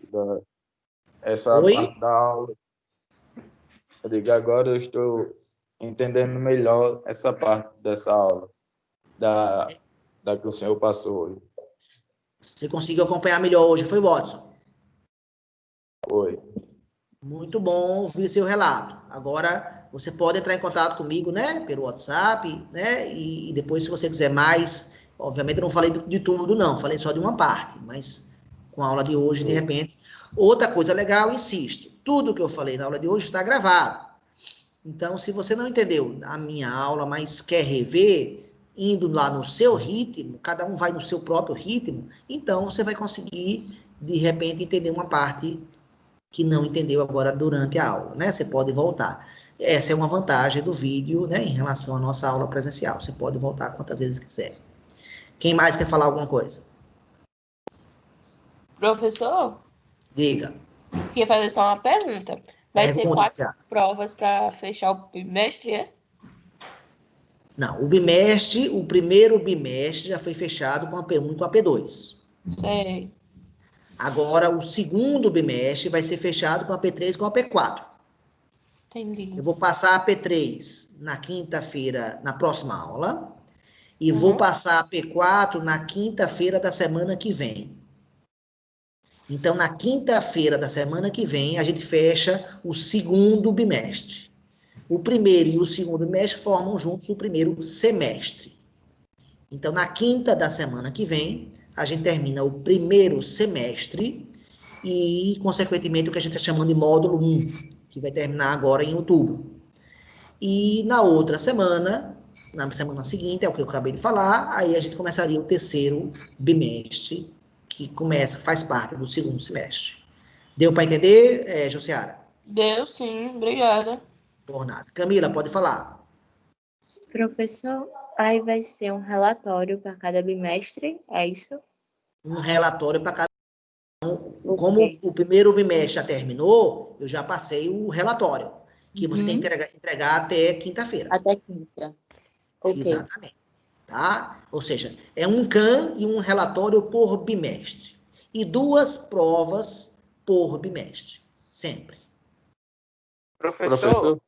da aula. Eu digo, agora eu estou entendendo melhor essa parte dessa aula, da que o senhor passou hoje. Você conseguiu acompanhar melhor hoje, foi, Watson? Foi. Muito bom ouvir seu relato. Agora, você pode entrar em contato comigo, né, pelo WhatsApp, né, e depois, se você quiser mais, obviamente eu não falei de tudo, não, falei só de uma parte, mas com a aula de hoje, de repente. Outra coisa legal, insisto, tudo que eu falei na aula de hoje está gravado. Então, se você não entendeu a minha aula, mas quer rever, indo lá no seu ritmo, cada um vai no seu próprio ritmo, então você vai conseguir, de repente, entender uma parte que não entendeu agora durante a aula, né? Você pode voltar. Essa é uma vantagem do vídeo, né, em relação à nossa aula presencial. Você pode voltar quantas vezes quiser. Quem mais quer falar alguma coisa? Professor? Diga. Queria fazer só uma pergunta. Vai ser 4 provas para fechar o bimestre, é? Não, o primeiro bimestre já foi fechado com a P1 e com a P2. Sei. Agora, o segundo bimestre vai ser fechado com a P3 e com a P4. Entendi. Eu vou passar a P3 na quinta-feira, na próxima aula, e vou passar a P4 na quinta-feira da semana que vem. Então, na quinta-feira da semana que vem, a gente fecha o segundo bimestre. O primeiro e o segundo bimestre formam juntos o primeiro semestre. Então, na quinta da semana que vem, a gente termina o primeiro semestre e, consequentemente, o que a gente está chamando de módulo 1, que vai terminar agora em outubro. E na outra semana, na semana seguinte, é o que eu acabei de falar, aí a gente começaria o terceiro bimestre, que faz parte do segundo semestre. Deu para entender, Jussiara? Deu, sim. Obrigada. Por nada. Camila, pode falar. Professor, aí vai ser um relatório para cada bimestre, é isso? Um relatório para cada. como o primeiro bimestre já terminou, eu já passei o relatório, que você tem que entregar até quinta-feira. Até quinta. Ok. Exatamente. Tá? Ou seja, é um CAN e um relatório por bimestre. E 2 provas por bimestre. Sempre. Professor,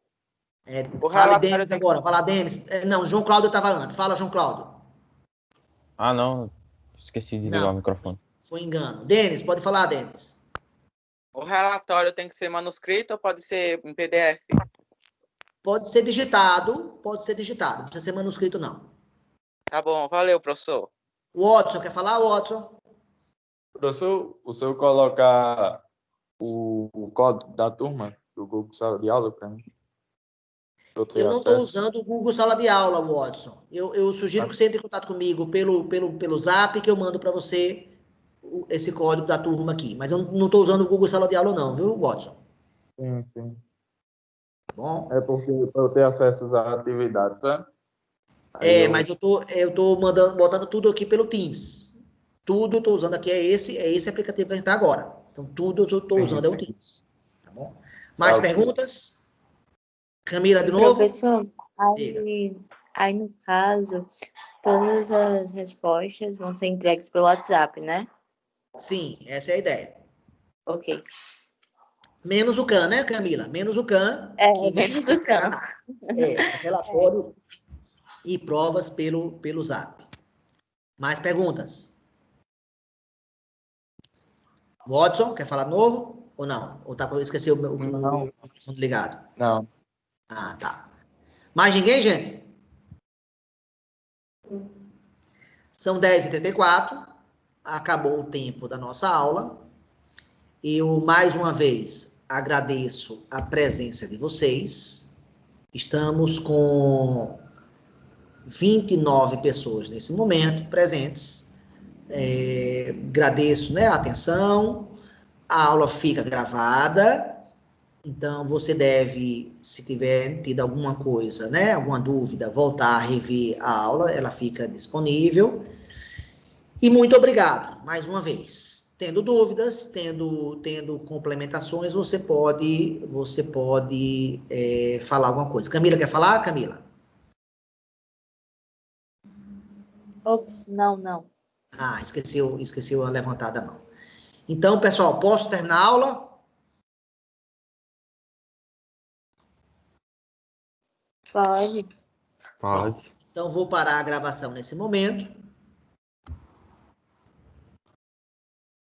o Fale, relatório Denis, tem agora. Fala, Denis. Não, João Cláudio estava antes. Fala, João Cláudio. Ah, não. Esqueci de ligar o Não, microfone. foi engano. Denis, pode falar, Denis. O relatório tem que ser manuscrito ou pode ser em PDF? Pode ser digitado, não precisa ser manuscrito, não. Tá bom, valeu, professor. Watson, quer falar, Watson? Professor, o senhor colocar o código da turma do Google Sala de Aula para mim? Eu não estou usando o Google Sala de Aula, Watson. Eu sugiro que você entre em contato comigo pelo Zap, que eu mando para você esse código da turma aqui. Mas eu não estou usando o Google Sala de Aula, não, viu, Watson? Sim, sim. Tá bom? É porque eu tenho acesso às atividades, né? Mas eu tô botando tudo aqui pelo Teams. Tudo eu estou usando aqui é esse aplicativo que a gente está agora. Então, tudo eu estou usando é o Teams. Tá bom? Mais perguntas? Camila, de novo? Professor, aí no caso, todas as respostas vão ser entregues pelo WhatsApp, né? Sim, essa é a ideia. Ok. Menos o CAN, né, Camila? Menos o CAN. Menos o CAN. Relatório e provas pelo Zap. Mais perguntas? Watson, quer falar de novo? Ou não? Ou esqueceu o microfone ligado? Não. Ah, tá. Mais ninguém, gente? São 10h34. Acabou o tempo da nossa aula. Eu, mais uma vez, agradeço a presença de vocês. Estamos com 29 pessoas nesse momento presentes. Agradeço, né, a atenção. A aula fica gravada, então você deve, se tiver tido alguma coisa, né, alguma dúvida, voltar a rever a aula, ela fica disponível. E muito obrigado, mais uma vez. Tendo dúvidas, tendo complementações, você pode falar alguma coisa. Camila, quer falar, Camila? Ops, não. Ah, esqueceu a levantar da mão. Então, pessoal, posso terminar a aula? Pode. Pode. Então, vou parar a gravação nesse momento.